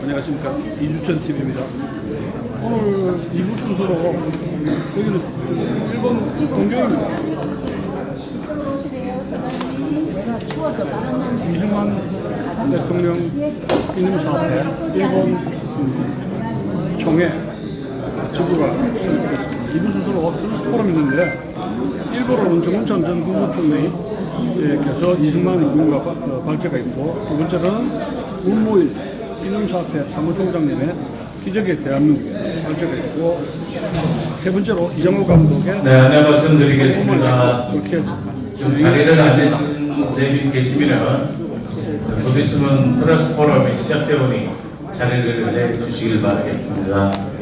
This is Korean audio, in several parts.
안녕하십니까. 이주천 TV입니다. 오늘 2부 순서로 여기는 일본 동경입니다. 이승만 대통령 기념사업회 일본 총회 지부가 설립됐습니다. 2부 순서로 트루스 포럼이 있는데 일본으로는 정운천 전 국무총리께서 이승만 의원과 발제가 있고, 두 번째로는 문무일 기념사업회 사무총장님의 기적의 대한민국에 발제가 있고, 세 번째로 이정호 감독의 네, 안내 말씀드리겠습니다. 이렇게 좀 자리를 안 계시면 곧 있으면 트러스 포럼이 시작되오니 자리를 해 주시길 바라겠습니다.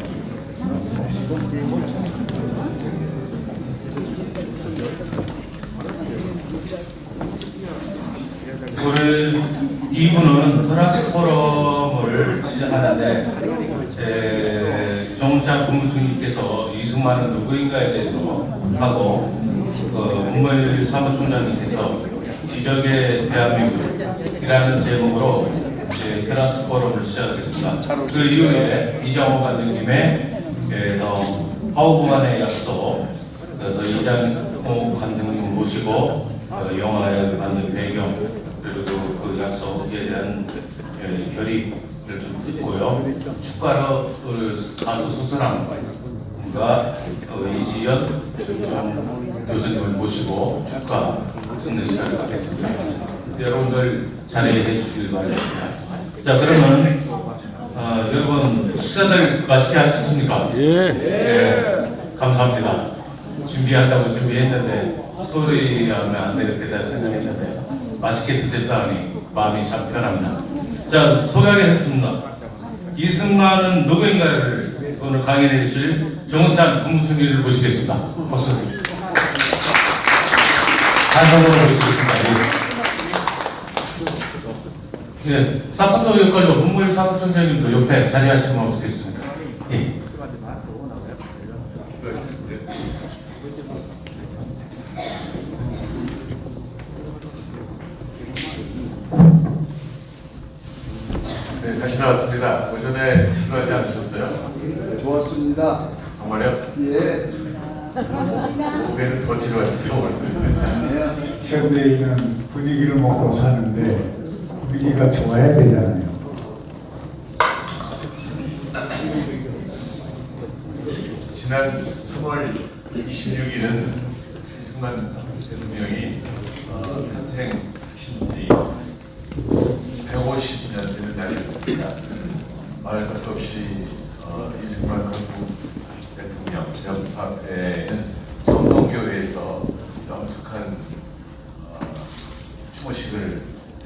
오늘 2부는 트러스 포럼을 시작하는데 정운찬 국무총리께서 이승만은 누구인가에 대해서 하고 문무일 사무총장님께서 기적의 대한민국이라는 제목으로 트러스 포럼을 시작하겠습니다. 그 이후에 이정호 감독님의 파워구만의 약속, 그래서 이장호 감독님 모시고 영화에 맞는 배경, 그리고 그 약속에 대한 결의를 좀 듣고요. 축가로 가수 소설함과 이지연 교수님을 모시고 축가 듣는 시간을 갖겠습니다. 여러분들 자리해 주시길 바랍니다. 자, 그러면 여러분 식사들 맛있게 하셨습니까? 예. 감사합니다. 준비한다고 준비했는데 소리하면 안 되겠다 생각했는데 맛있게 드셨다니 마음이 참 편합니다. 자, 소개하겠습니다. 이승만은 누구인가를 오늘 강연해 주실 정운찬 국무총리를 모시겠습니다. 박수. 단성으로 모시겠습니다. 네, 사건도 여기까지 문무일 사무총장님도 옆에 자리하시면 어떻겠습니까? 예. 네, 다시 나왔습니다. 오전에 지루하지 않으셨어요? 좋았습니다. 정말요? 예. 오후에는 더 지루하지 않았습니다. 현대인은 분위기를 먹고 사는데 분위기가 좋아야 되잖아요. 지난 3월 26일은 이승만 대통령이 탄생 150년 되는 날이었습니다. 말할 것도 없이 이승만 건국 대통령 기념사업회는 정동교회에서 영숙한 추모식을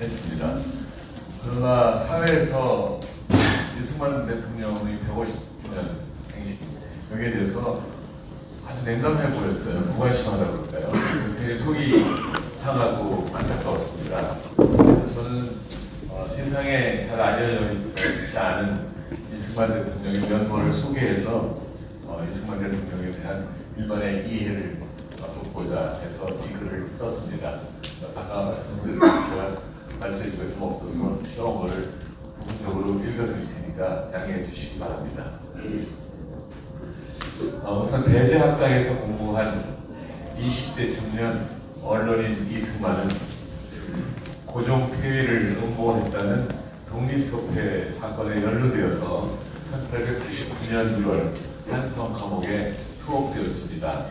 했습니다. 그러나 사회에서 이승만 대통령의 150주년 생신 여기에 대해서 아주 냉담해 보였어요. 무관심하다고 그럴까요? 되게 속이 상하고 안타까웠습니다. 그래서 저는 세상에 잘 알려져 있지 않은 이승만 대통령의 면모를 소개해서 이승만 대통령에 대한 일반의 이해를 돕고자 해서 이 글을 썼습니다. 아까 말씀드린 제가 발제지가 좀 없어서 영어를 부분적으로 읽어드릴 테니까 양해해 주시기 바랍니다. 우선 대제학과에서 공부한 20대 청년 언론인 이승만은 고종 폐위를 음모했다는 독립협회 사건에 연루되어서 1899년 1월 한성 감옥에 투옥되었습니다.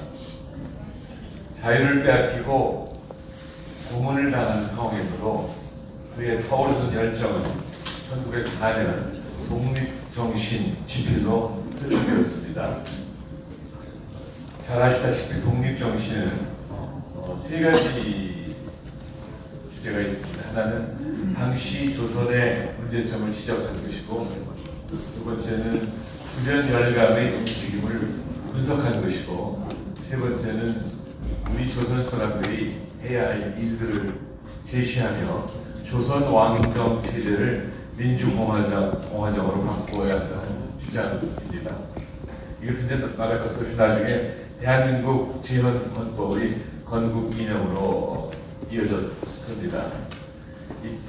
자유를 빼앗기고 고문을 당한 상황에서도 그의 타오르는 열정은 1904년 독립정신 집필로 표출되었습니다. 잘 아시다시피 독립정신은 세 가지 주제가 있습니다. 하나는 당시 조선의 문제점을 지적한 것이고, 두 번째는 주변 열감의 움직임을 분석한 것이고, 세 번째는 우리 조선 사람들이 해야 할 일들을 제시하며 조선 왕정 체제를 민주공화정으로 바꿔야 한다는 주장입니다. 이것은 이제 말할 것 없이 나중에 대한민국 제헌헌법의 건국 이념으로 이어졌습니다.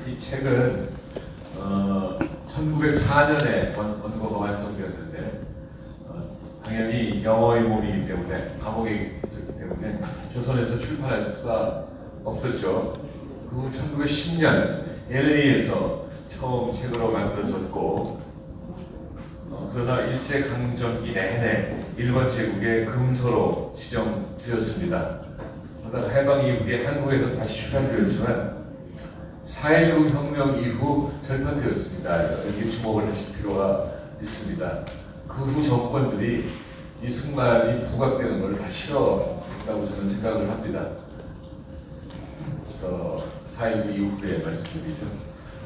이 책은 1904년에 원고가 완성되었는데 당연히 영어의 몸이기 때문에 감옥에 있었기 때문에 조선에서 출판할 수가 없었죠. 그 후 1910년 LA에서 처음 책으로 만들어졌고 그러나 일제강점기 내내 일본 제국의 금소로 지정되었습니다. 그러다가 해방 이후에 한국에서 다시 출판되었지만 4.19 혁명 이후 절판되었습니다. 여기 주목을 하실 필요가 있습니다. 그 후 정권들이 이승만이 부각되는 걸 다 싫어했다고 저는 생각을 합니다. 4.19 이후의 말씀이죠.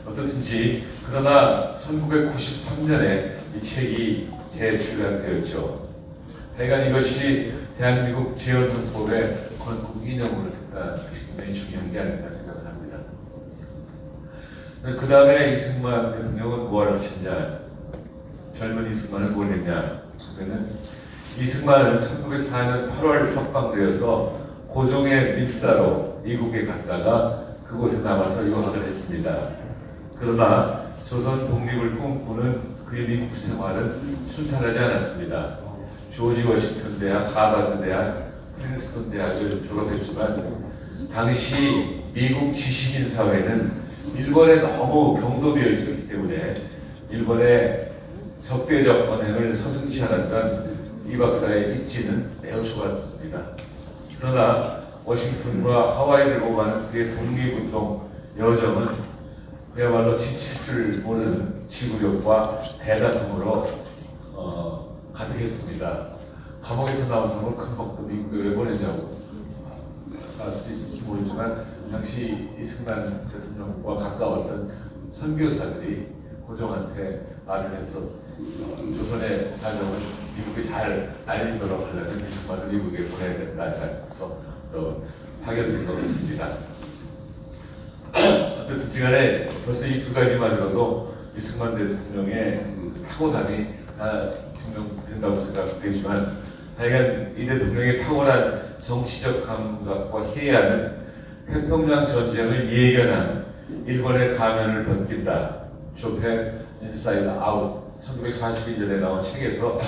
어떻든지 그러나 1993년에 이 책이 재출간되었죠. 하여간 이것이 대한민국 재헌헌법의 건국 기념으로 됐다는 것이 굉장히 중요한 게 아닌가 생각을 합니다. 그 다음에 이승만 대통령은 뭘 하셨냐? 젊은 이승만은 뭘 했냐? 그러면 이승만은 1904년 8월 석방되어서 고종의 밀사로 미국에 갔다가 그곳에 남아서 유학을 했습니다. 그러나 조선 독립을 꿈꾸는 그의 미국 생활은 순탄하지 않았습니다. 조지 워싱턴 대학, 하버드 대학, 프린스턴 대학을 졸업했지만 당시 미국 지식인 사회는 일본에 너무 경도되어 있었기 때문에 일본의 적대적 언행을 서슴지 않았던 이 박사의 입지는 매우 좋았습니다. 그러나 워싱턴과 하와이를 오가는 그의 독립운동 여정은 그야말로 지칠 줄 모르는 지구력과 대단함으로 가득했습니다. 감옥에서 나온 사람은 금방도 미국에 왜 보내냐고 알 수 있을지 모르지만 당시 이승만 대통령과 가까웠던 선교사들이 고종한테 말을 해서 조선의 사정을 미국에 잘 알리도록 하려면 이승만을 미국에 보내야 된다 해서 파견된 것 같습니다. 어쨌든 간에 벌써 이 두 가지만으로도 이승만 대통령의 타고남이 다 증명된다고 생각되지만 하여간 이 대통령의 타고난 정치적 감각과 희애는 태평양 전쟁을 예견한 일본의 가면을 벗긴다. 조펜 인사이드 아웃 1941년에 나온 책에서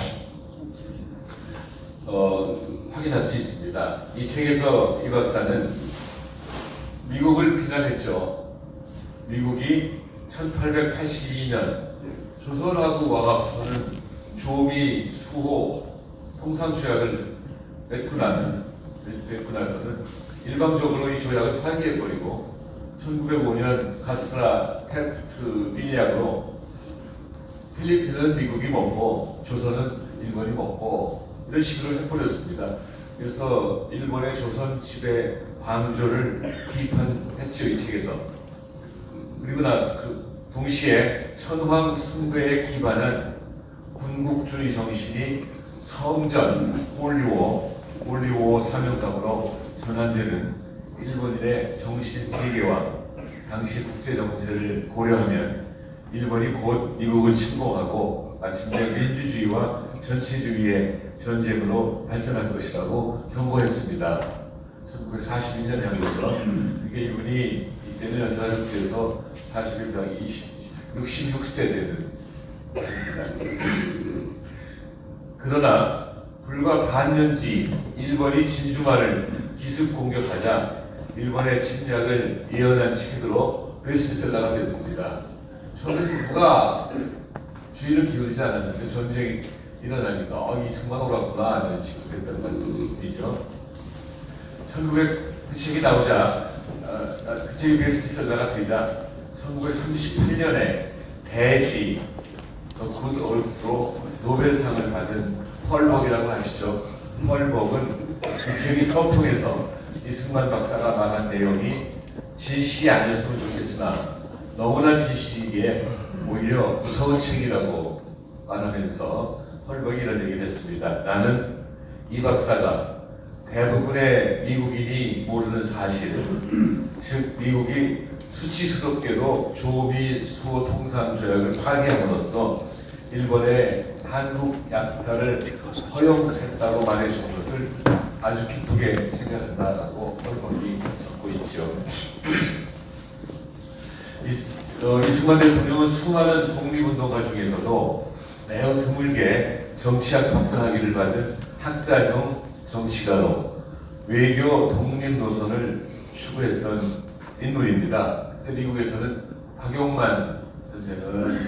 확인할 수 있습니다. 이 책에서 이 박사는 미국을 비난했죠. 미국이 1882년 조선하고 와가지고는 조미, 수호, 통상조약을 맺고 나서는 일방적으로 이 조약을 파기해버리고 1905년 가스라 테프트 빈약으로 필리핀은 미국이 먹고 조선은 일본이 먹고 이런 식으로 해버렸습니다. 그래서 일본의 조선 지배 방조를 비판했죠, 이 책에서. 그리고 나서 동시에 천황 숭배에 기반한 군국주의 정신이 성전 올리오 사명감으로 전환되는 일본인의 정신 세계와 당시 국제 정세를 고려하면 일본이 곧 미국을 침공하고 마침내 민주주의와 전체주의의 전쟁으로 발전할 것이라고 경고했습니다. 1942년에 한 거죠. 그게 이분이 이때는 연사협회에서 41당 66세 되는 그러나 불과 반년 뒤 일본이 진주만을 기습 공격하자 일본의 침략을 예언한 책으로 베스트셀러가 됐습니다. 저는 누가 주의를 기울이지 않았는데 전쟁이 일어나니까 이승만 오랐구나 이런 식으로 됐다는 말씀이죠. 그 책이 나오자 그 책이 베스트셀러가 되자 1938년에 대지 굿 올프로 노벨상을 받은 펄벅이라고 아시죠? 펄벅은 이 책이 서통해서 이승만 박사가 말한 내용이 진실이 아니었으면 좋겠으나 너무나 진실이기에 오히려 무서운 책이라고 말하면서 펄벅이 이런 얘기를 했습니다. 나는 이 박사가 대부분의 미국인이 모르는 사실, 즉 미국이 수치스럽게도 조미 수호 통상조약을 파기함으로써 일본의 한국 약탈을 허용했다고 말해준 것을 아주 기쁘게 생각한다고 펄벅이 적고 있죠. 이승만 대통령은 수많은 독립운동가 중에서도 매우 드물게 정치학 박사학위를 받은 학자형 정치가로 외교 독립 노선을 추구했던 인물입니다. 그때 미국에서는 박용만 선생은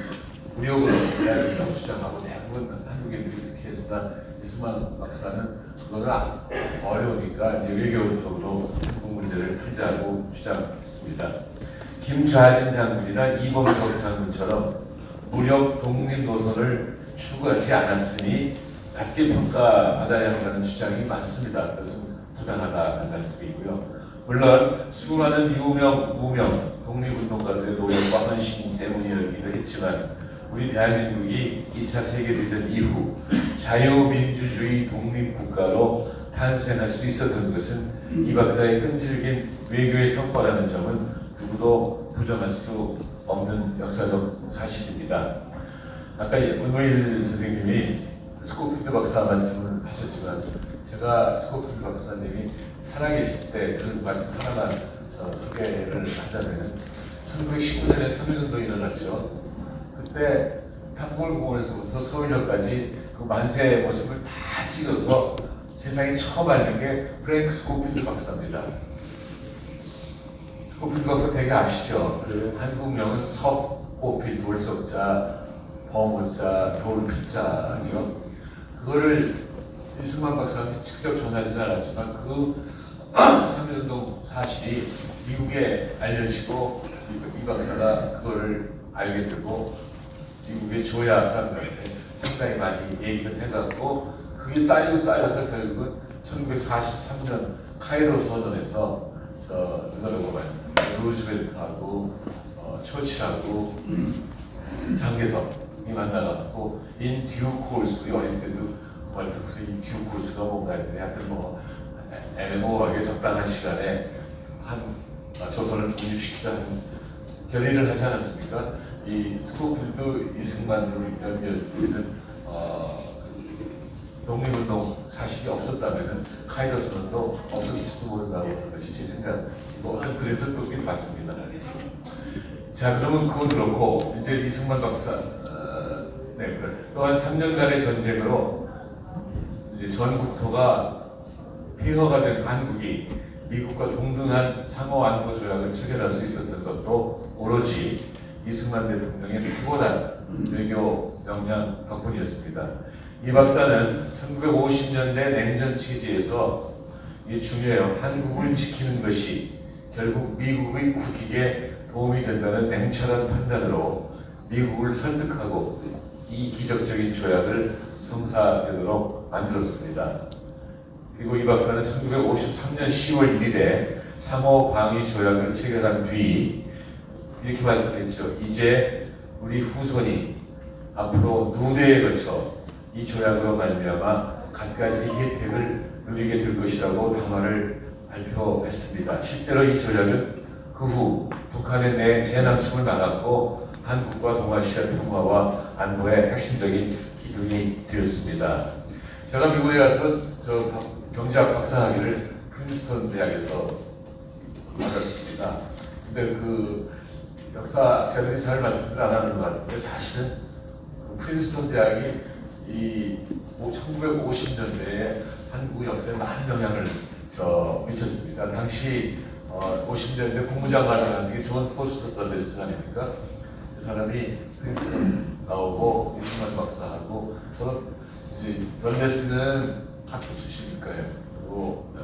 무력으로 해야 된다고 주장하고 대부분 한국인들이 그렇게 했으나 이승만 박사는 그거는 어려우니까 이제 외교적으로 한국 문제를 풀자고 주장했습니다. 김좌진 장군이나 이범석 장군처럼 무력 독립 노선을 추구하지 않았으니 낮게 평가받아야 한다는 주장이 많습니다. 그것은 부당하다는 말씀이고요. 물론 수많은 유명, 무명 독립운동가들의 노력과 헌신 때문이기도 했지만 우리 대한민국이 2차 세계대전 이후 자유민주주의 독립국가로 탄생할 수 있었던 것은 이 박사의 끈질긴 외교의 성과라는 점은 누구도 부정할 수 없는 역사적 사실입니다. 아까 문노일 선생님이 스코필드 박사 말씀을 하셨지만 제가 스코필드 박사님이 살아계실 때 그 말씀 하나만 소개를 하자면 1919년에 3.1운동이 일어났죠. 그때 탑골공원에서부터 서울역까지 그 만세의 모습을 다 찍어서 세상에 처음 알린 게 프랭크 스코필드 박사입니다. 스코필드 박사 되게 아시죠? 한국명은 석고필 돌석자, 범호자, 돌필자죠. 그거를 이승만 박사한테 직접 전하지는 않았지만 그 3.1운동 사실이 미국에 알려지고 이 박사가 그거를 알게 되고 미국의 조야 사람들한테 상당히 많이 얘기를 해갖고 그게 쌓여서 결국은 1943년 카이로 선언에서 누구라고 말이야 루즈벨트하고 처치하고 장개석이 만나갖고 인 듀 코스 우리 어릴 때도 인 듀 코스가 뭔가 했는데 하여튼 뭐 애매모호하게 적당한 시간에 한 조선을 독립시키자는 결의를 하지 않았습니까? 이 스코필드 이승만으로 연결되는 독립운동 사실이 없었다면 카이로 선언도 없었을지도 모른다고 하는 것이 제 생각이고 그래서 그렇게 봤습니다. 자, 그러면 그건 그렇고 이제 이승만 박사 또한 3년간의 전쟁으로 이제 전 국토가 폐허가 된 한국이 미국과 동등한 상호 안보 조약을 체결할 수 있었던 것도 오로지 이승만 대통령의 탁월한 외교 역량 덕분이었습니다. 이 박사는 1950년대 냉전 체제에서 이 중요해요. 한국을 지키는 것이 결국 미국의 국익에 도움이 된다는 냉철한 판단으로 미국을 설득하고 이 기적적인 조약을 성사되도록 만들었습니다. 그리고 이 박사는 1953년 10월 1일에 상호 방위 조약을 체결한 뒤 이렇게 말씀했죠. 이제 우리 후손이 앞으로 누대에 거쳐 이 조약으로 말미암아 갖가지 혜택을 누리게 될 것이라고 담화를 발표했습니다. 실제로 이 조약은 그 후 북한의 재남침을 막았고 한국과 동아시아 평화와 안보의 핵심적인 기둥이 되었습니다. 제가 미국에 가서 경제학 박사학위를 프린스턴 대학에서 받았습니다. 근데 그 역사학자들이 잘 말씀을 안 하는 것 같은데 사실은 프린스턴 대학이 이 1950년대에 한국 역사에 많은 영향을 미쳤습니다. 당시 50년대 국무장관을 하는 게 존 포스터 덜레슨 아닙니까? 그 사람이 프린스턴 나오고 이승만 박사하고 서로 이제 덜레슨은 학교 출신일까요? 그리고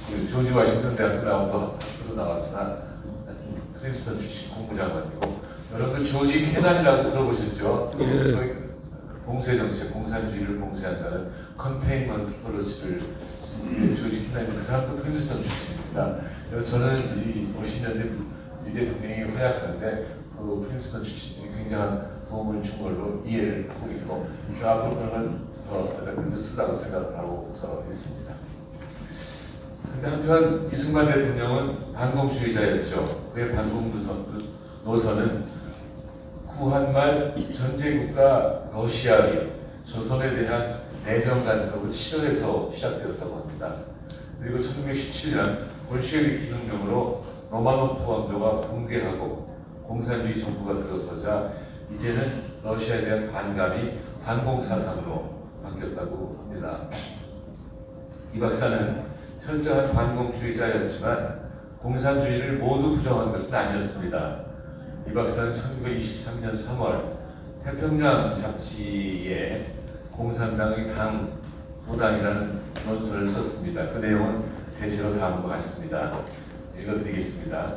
그 조지 워싱턴 대학교 나오고 학교도 나왔으나 프린스턴 출신 국무장관이고 여러분들 조지 캐난이라고 들어보셨죠? 소위 공세정책, 공산주의를 봉쇄한다는 컨테인먼트 폴리시를 조지 캐난이 그 사람도 프린스턴 출신입니다. 그래서 저는 이 50년대 이 대통령이 활약하는데 그 프린스턴 출신이 굉장한 도움을 준 걸로 이해를 하고 있고 앞으로 그런 더 쓰라고 생각하고 있습니다. 근데 한편 이승만 대통령은 반공주의자였죠. 그의 반공 노선은 구한말 전제국가 러시아의 조선에 대한 내정 간섭을 싫어해서 시작되었다고 합니다. 그리고 1917년 볼셰비키 혁명으로 로마노프 왕조가 붕괴하고 공산주의 정부가 들어서자 이제는 러시아에 대한 반감이 반공사상으로 바뀌었다고 합니다. 이 박사는 철저한 반공주의자였지만 공산주의를 모두 부정한 것은 아니었습니다. 이 박사는 1923년 3월 태평양 잡지에 공산당의 무당이라는 논설을 썼습니다. 그 내용은 대체로 다음과 같습니다. 읽어드리겠습니다.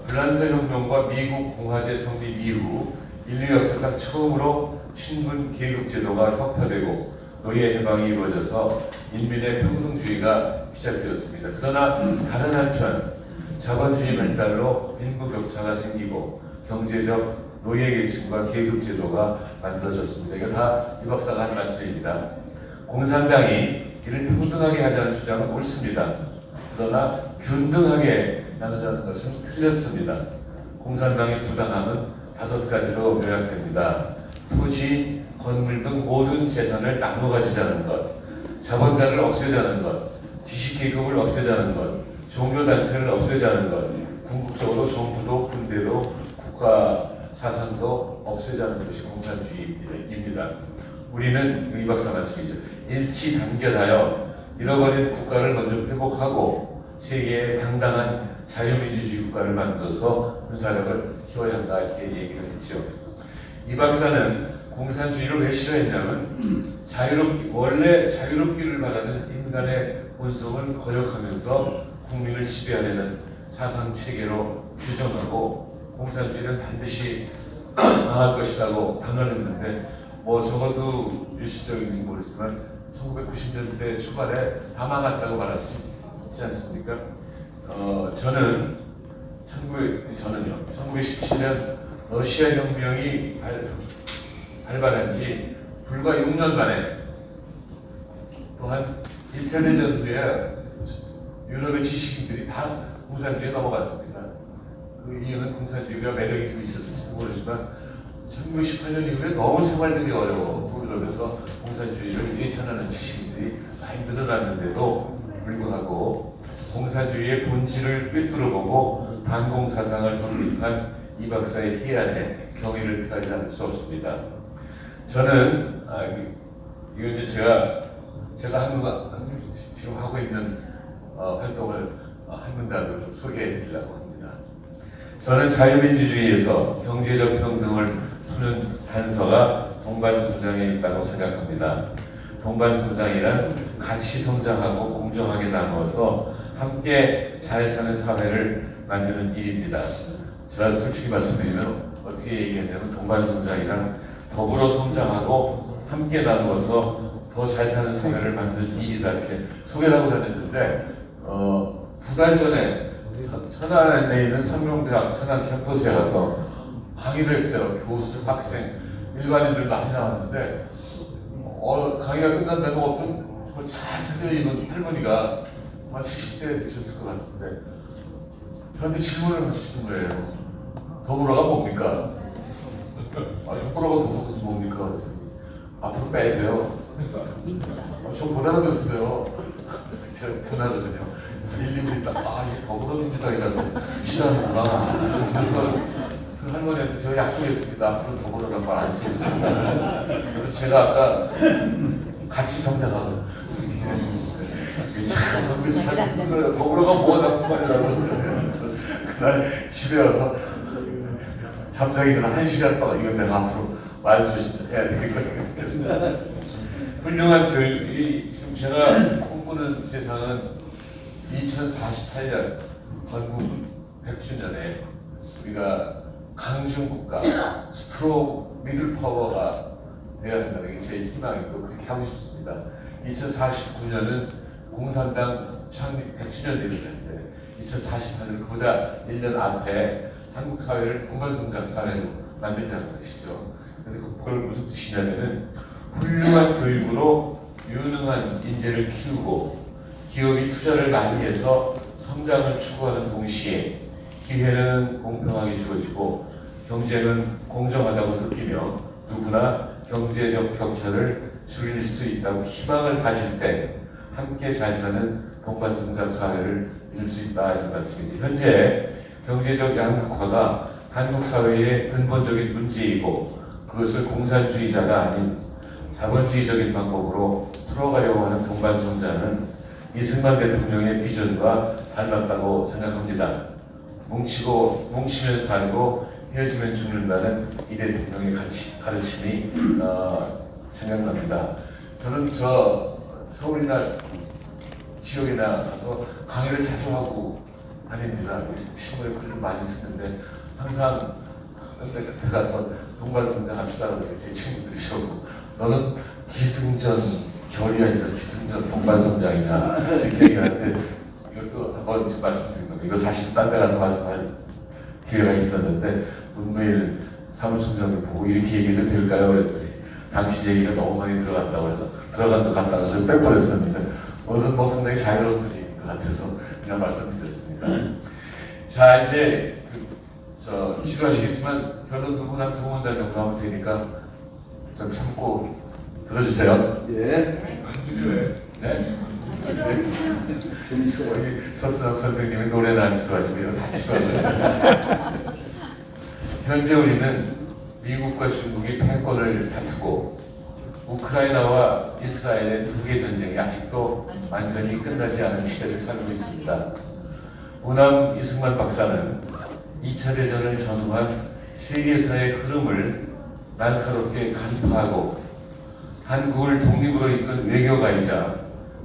프랑스 혁명과 미국 공화제 성립 이후 인류 역사상 처음으로 신분 계급 제도가 혁파되고 노예 해방이 이루어져서 인민의 평등주의가 시작되었습니다. 그러나 다른 한편 자본주의 발달로 빈부격차가 생기고 경제적 노예 계층과 계급 제도가 만들어졌습니다. 이거 다 이 박사가 한 말씀입니다. 공산당이 이를 평등하게 하자는 주장은 옳습니다. 그러나 균등하게 나누자는 것은 틀렸습니다. 공산당의 부당함은 5가지로 요약됩니다. 토지, 건물 등 모든 재산을 나눠 가지자는 것, 자본가를 없애자는 것, 지식계급을 없애자는 것, 종교단체를 없애자는 것, 궁극적으로 정부도 군대도 국가 사상도 없애자는 것이 공산주의입니다. 우리는 이 박사 말씀이죠. 일치 단결하여 잃어버린 국가를 먼저 회복하고 세계의 당당한 자유민주주의 국가를 만들어서 군사력을 키워야 한다 이렇게 얘기를 했죠. 이 박사는 공산주의를 왜 싫어했냐면 원래 자유롭기를 바라는 인간의 본성을 거역하면서 국민을 지배하려는 사상 체계로 규정하고 공산주의는 반드시 망할 것이라고 단언했는데 적어도 일시적인지 모르지만 1990년대 초반에 다 망했다고 말할 수 있지 않습니까? 저는요 1917년 러시아 혁명이 발발한 지 불과 6년 만에 또한 1차 대전 후에 유럽의 지식인들이 다 공산주의에 넘어갔습니다. 그 이유는 공산주의가 매력이 좀 있었을지도 모르지만 1918년 이후에 너무 생활들이 어려워 유럽에서 공산주의를 예찬하는 지식인들이 많이 늘어났는데도 불구하고 공산주의의 본질을 꿰뚫어보고 반공사상을 설립한 이 박사의 희안에 경의를 표하지 않을 수 없습니다. 저는 이거 이제 제가 지금 하고 있는 활동을 한 문단으로 좀 소개해 드리려고 합니다. 저는 자유민주주의에서 경제적 평등을 푸는 단서가 동반성장에 있다고 생각합니다. 동반성장이란 같이 성장하고 공정하게 나누어서 함께 잘 사는 사회를 만드는 일입니다. 제가 솔직히 말씀드리면 어떻게 얘기했냐면 동반성장이란 더불어 성장하고 함께 나누어서 더 잘 사는 사회를 만드는 일이다 이렇게 소개를 하고 다녔는데 2달 전에 천안에 있는 상명대학 천안 캠퍼스에 가서 강의를 했어요. 교수, 학생, 일반인들 많이 나왔는데 강의가 끝난 다음에 어떤 잘 차려 입은 할머니가 한 70대 되셨을 것 같은데 저한테 질문을 하시는 거예요. 더불어가 뭡니까? 더불어가 뭡니까? 앞으로 빼세요. 저 못 알아들었어요. 제가 분하거든요. 일일이 딱 이게 더불어민주당이라고 싫어하는구나. 그래서 그 할머니한테 제가 약속했습니다. 앞으로 더불어라고 안 쓰겠습니다. 그래서 제가 아까 같이 성장하고 더불어가 뭐가 나쁜 말이라고 그날 집에 와서 잠자기 전에 1시간 동안 이건 내가 앞으로 말 조심해야 되겠거든요. 훌륭한 교육이 지금 제가 꿈꾸는 세상은 2048년 건국 100주년에 우리가 강중국가, 스트롱 미들 파워가 되어야 한다는 게 제 희망이고 그렇게 하고 싶습니다. 2049년은 공산당 창립 100주년 되는데 2048년 그보다 1년 앞에 한국 사회를 동반성장 사회로 만들자는 것이죠. 그래서 그걸 무슨 뜻이냐면은 훌륭한 교육으로 유능한 인재를 키우고 기업이 투자를 많이 해서 성장을 추구하는 동시에 기회는 공평하게 주어지고 경제는 공정하다고 느끼며 누구나 경제적 격차를 줄일 수 있다고 희망을 가질 때 함께 잘 사는 동반성장 사회를 이룰 수 있다 이런 말씀이지. 현재 경제적 양극화가 한국 사회의 근본적인 문제이고 그것을 공산주의자가 아닌 자본주의적인 방법으로 풀어가려고 하는 동반성장은 이승만 대통령의 비전과 닮았다고 생각합니다. 뭉치면 살고 헤어지면 죽는다는 이 대통령의 가르침이 생각납니다. 저는 서울이나 지역이나 가서 강의를 자주 하고 다닙니다. 신문에 글을 많이 쓰는데 항상 그때 가서 동반성장 합시다 그러고 제 친구들이 저고 너는 기승전 결이 아니라 기승전 동반성장이냐 이렇게 얘기하는데 이것도 한번 지금 말씀드린 겁니다. 이거 사실 딴 데 가서 말씀할 기회가 있었는데 문무일 사무총장님 보고 이렇게 얘기해도 될까요? 그랬더니 당신 얘기가 너무 많이 들어간다고 해서 들어간다 갔다가 좀 빼버렸습니다. 오늘은 뭐 상당히 자유로운 분위기인 것 같아서 그냥 말씀드렸습니다. 자 이제 싫어하시겠지만 저는 누구나 두 문단 정도 하면 되니까 좀 참고 들어주세요. 예. 네? 우리 서수석 선생님이 노래는 안 좋아하시고 이런 다 좋아하는데 현재 우리는 미국과 중국이 패권을 다투고 우크라이나와 이스라엘의 두 개 전쟁이 아직도 완전히 끝나지 않은 시대를 살고 있습니다. 우남 이승만 박사는 2차 대전을 전후한 세계사의 흐름을 날카롭게 간파하고 한국을 독립으로 이끈 외교가이자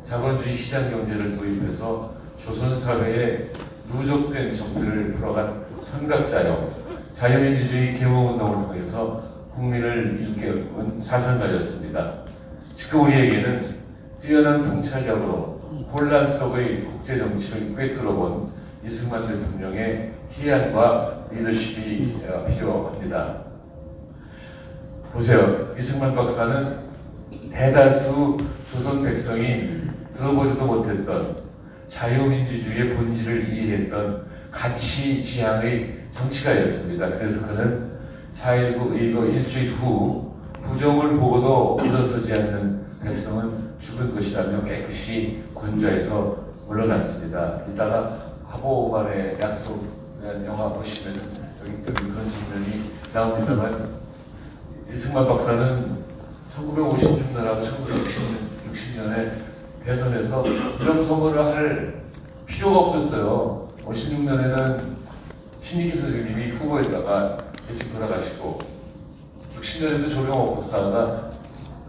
자본주의 시장 경제를 도입해서 조선 사회의 누적된 정패를 풀어간 선각자요 자유민주주의 계몽운동을 통해서 국민을 일깨운 사상가였습니다. 지금 우리에게는 뛰어난 통찰력으로 혼란 속의 국제정치를 꿰뚫어본 이승만 대통령의 희안과 리더십이 필요합니다. 보세요. 이승만 박사는 대다수 조선 백성이 들어보지도 못했던 자유민주주의의 본질을 이해했던 가치 지향의 정치가였습니다. 그래서 그는 4.19 의거 일주일 후 부정을 보고도 일어서지 않는 백성은 죽은 것이라며 깨끗이 권좌에서 물러났습니다. 이따가 하보만의 약속이라는 영화 보시면 여기 그런 장면이 나옵니다만 이승만 박사는 1956년하고 1960년에 대선에서 부정 선거를 할 필요가 없었어요. 56년에는 신익희 선생님이 후보에다가 일찍 돌아가시고 60년에도 조명옥 박사가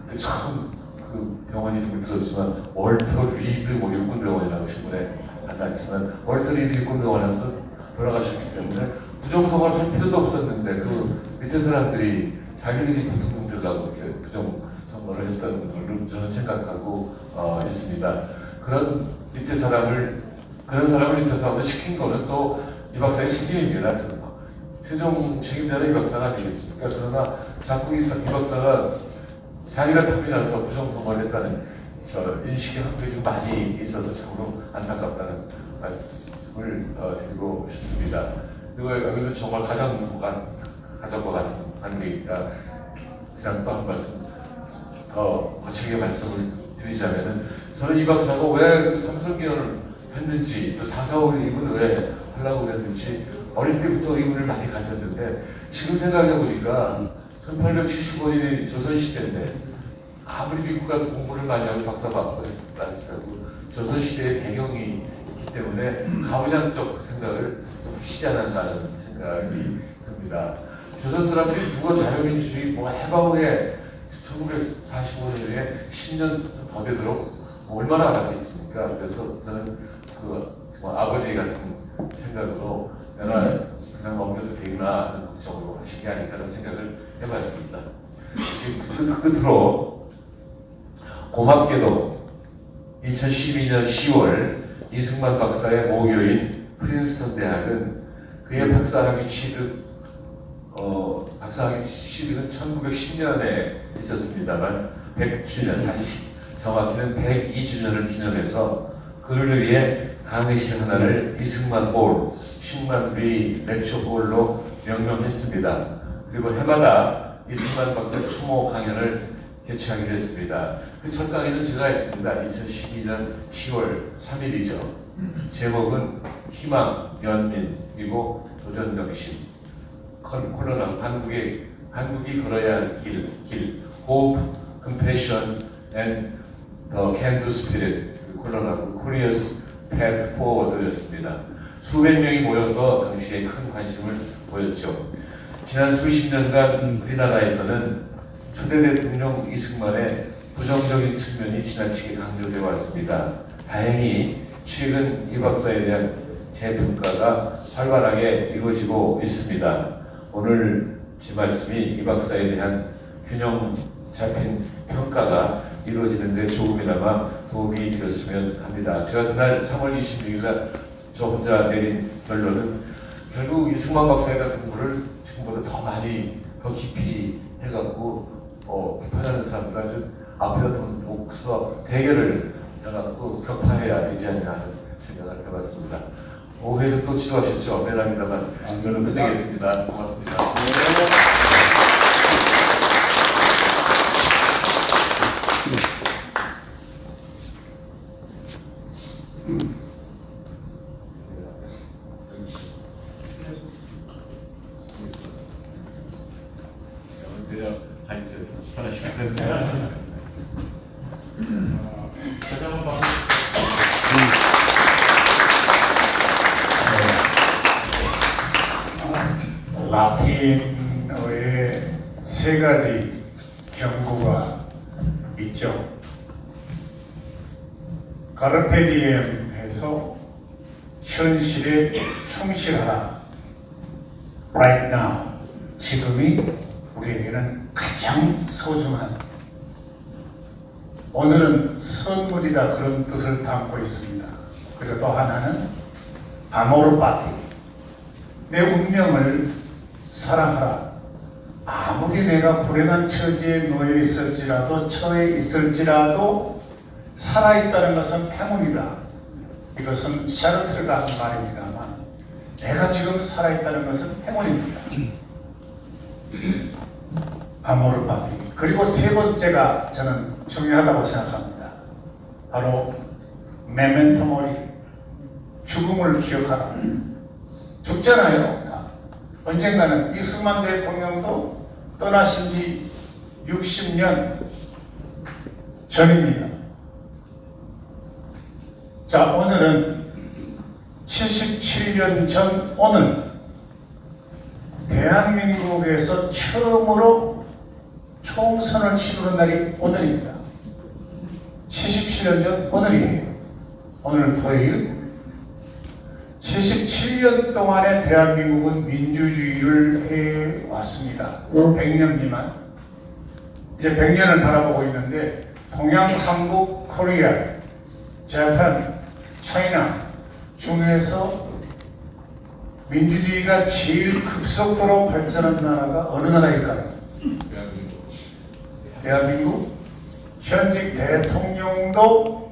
그때 처음 그 병원 이름을 들었지만 월터 리드 뭐 육군병원이라고 신문에 안 났지만 월터 리드 육군병원에도 돌아가셨기 때문에 부정선거를 할 필요도 없었는데 그 밑에 사람들이 자기들이 부통령 되려고 이렇게 부정선거를 했다는 걸로 저는 생각하고 있습니다. 그런 사람을 밑에 사람을 시킨 거는 또 이 박사의 책임입니다. 최종 책임자는 이 박사가 아니겠습니까? 그러나 자꾸 이 박사가 자기가 탑이 나서 부정선거를 했다는 인식이 한국에 좀 많이 있어서 참으로 안타깝다는 말씀을 드리고 싶습니다. 그리고 여기서 정말 가족과 같은 관계니까 그냥 또 한 말씀 더 거칠게 말씀을 드리자면은 저는 이 박사가 왜 삼성기원을 했는지 또 4.4.5 이분을 왜 하려고 그랬는지 어릴 때부터 의문을 많이 가졌는데 지금 생각해보니까 1875년이 조선시대인데 아무리 미국 가서 공부를 많이 하고 박사 받고 했다고 조선시대의 배경이 있기 때문에 가부장적 생각을 하시지 않았다는 생각이 듭니다. 조선 사람들이 누가 자유민주주의 뭐 해방 후에 1945년에 10년 더 되도록 얼마나 알았겠습니까? 그래서 저는 아버지 같은 생각으로 내가 그냥 넘겨도 되구나 하는 걱정으로 하신 게 아닐까라는 생각을 해봤습니다. 끝으로 고맙게도 2012년 10월 이승만 박사의 모교인 프린스턴 대학은 그의 박사학위 취득은 1910년에 있었습니다만 100주년, 사실 정확히는 102주년을 기념해서 그를 위해 강의실 하나를 이승만 홀, 10만 리 렉처홀로 명명했습니다. 그리고 해마다 이승만 박사 추모 강연을 개최하기로 했습니다. 그 첫 강의는 제가 했습니다. 2012년 10월 3일이죠. 제목은 희망, 연민, 그리고 도전정신. 콜로나 한국이 걸어야 할 길, Hope, Compassion, and the Can-Do Spirit. 콜로나 Korea's Path Forward였습니다. 수백 명이 모여서 당시에 큰 관심을 보였죠. 지난 수십 년간 우리나라에서는 초대 대통령 이승만의 부정적인 측면이 지나치게 강조되어 왔습니다. 다행히 최근 이 박사에 대한 재평가가 활발하게 이루어지고 있습니다. 오늘 제 말씀이 이 박사에 대한 균형 잡힌 평가가 이루어지는 데 조금이나마 도움이 되었으면 합니다. 제가 그날 3월 26일 저 혼자 내린 결론은 결국 이승만 박사에 대한 공부를 지금보다 더 많이, 더 깊이 해갖고 비판하는 사람보다 좀 앞에다 돈 놓고서 대결을 해갖고 격파해야 되지 않나 하는 생각을 해봤습니다. 오후에도 또 지도하셨죠? 미안합니다만 오늘은 끝내겠습니다. 고맙습니다. 다 있어요. 편하시겠는데. 다시 한번 봐. 라틴어에 세 가지 경고가 있죠. 가르페디엠에서 현실에 충실하라. Right now. 지금이 우리에게는 가장 소중한, 오늘은 선물이다, 그런 뜻을 담고 있습니다. 그리고 또 하나는 아모르 파티. 내 운명을 사랑하라. 아무리 내가 불행한 처지에 놓여 있을지라도, 처해 있을지라도 살아있다는 것은 행운이다. 이것은 샤르트르가 한 말입니다만 내가 지금 살아있다는 것은 행운입니다. 아모르 파티. 그리고 세 번째가 저는 중요하다고 생각합니다. 바로 메멘토 모리. 죽음을 기억하라. 죽잖아요. 언젠가는. 이승만 대통령도 떠나신 지 60년 전입니다. 자, 오늘은 77년 전 오늘 대한민국에서 처음으로 총선을 치르는 날이 오늘입니다. 77년 전 오늘이에요. 오늘 토요일. 77년 동안에 대한민국은 민주주의를 해왔습니다. 100년 미만. 이제 100년을 바라보고 있는데 동양 삼국 코리아, 재팬, 차이나 중에서 민주주의가 제일 급속도로 발전한 나라가 어느 나라일까요? 대한민국. 현직 대통령도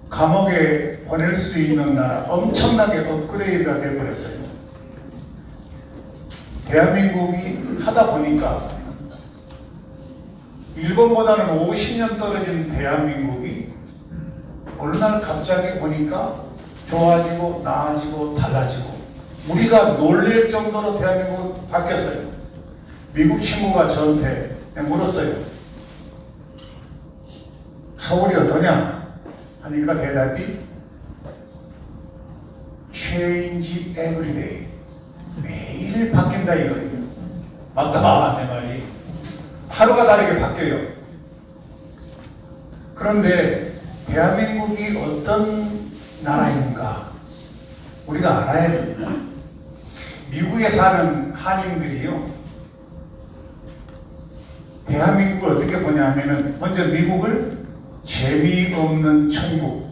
감옥에 보낼 수 있는 나라. 엄청나게 업그레이드가 되어버렸어요. 대한민국이 하다 보니까 일본보다는 50년 떨어진 대한민국이 어느 날 갑자기 보니까 좋아지고 나아지고 달라지고, 우리가 놀랄 정도로 대한민국이 바뀌었어요. 미국 친구가 저한테 물었어요. 서울이 어떠냐 하니까 대답이 change every day. 매일 바뀐다 이거예요. 맞다, 내 말이. 하루가 다르게 바뀌어요. 그런데 대한민국이 어떤 나라인가 우리가 알아야 됩니다. 미국에 사는 한인들이요, 대한민국을 어떻게 보냐면은 먼저 미국을 재미없는 천국,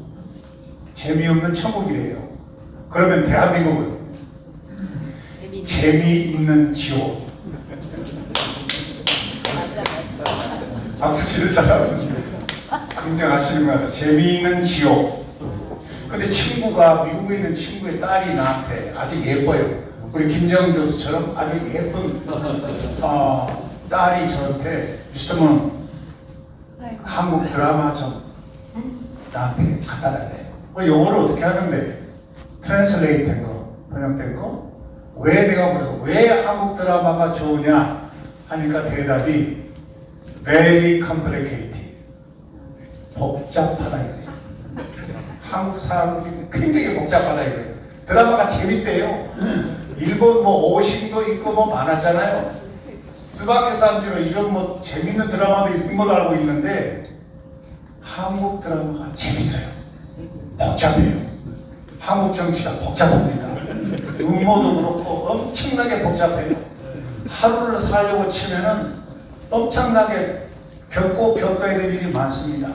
재미없는 천국이래요. 그러면 대한민국은 재미있는 지옥. 아프시는 사람은 긍정하시는 거 같아요. 재미있는 지옥. 근데 친구가, 미국에 있는 친구의 딸이 나한테 아주 예뻐요. 우리 김정 교수처럼 아주 예쁜 딸이 저한테 미스터문 한국 드라마 좀 나한테 갖다 달래. 영어를 어떻게 하는데? 트랜슬레이트 된 거, 번역된 거? 왜 내가 그래서 왜 한국 드라마가 좋으냐 하니까 대답이 very complicated. 복잡하다 이거예요. 한국 사람들이 굉장히 복잡하다 이거예요. 드라마가 재밌대요. 일본 뭐 오신도 있고 뭐 많았잖아요. 스바키 산지로 이런 뭐 재밌는 드라마도 있는 걸로 알고 있는데 한국 드라마가 재밌어요. 복잡해요. 한국 정치가 복잡합니다. 음모도 그렇고 엄청나게 복잡해요. 하루를 살려고 치면은 엄청나게 겪어야 될 일이 많습니다.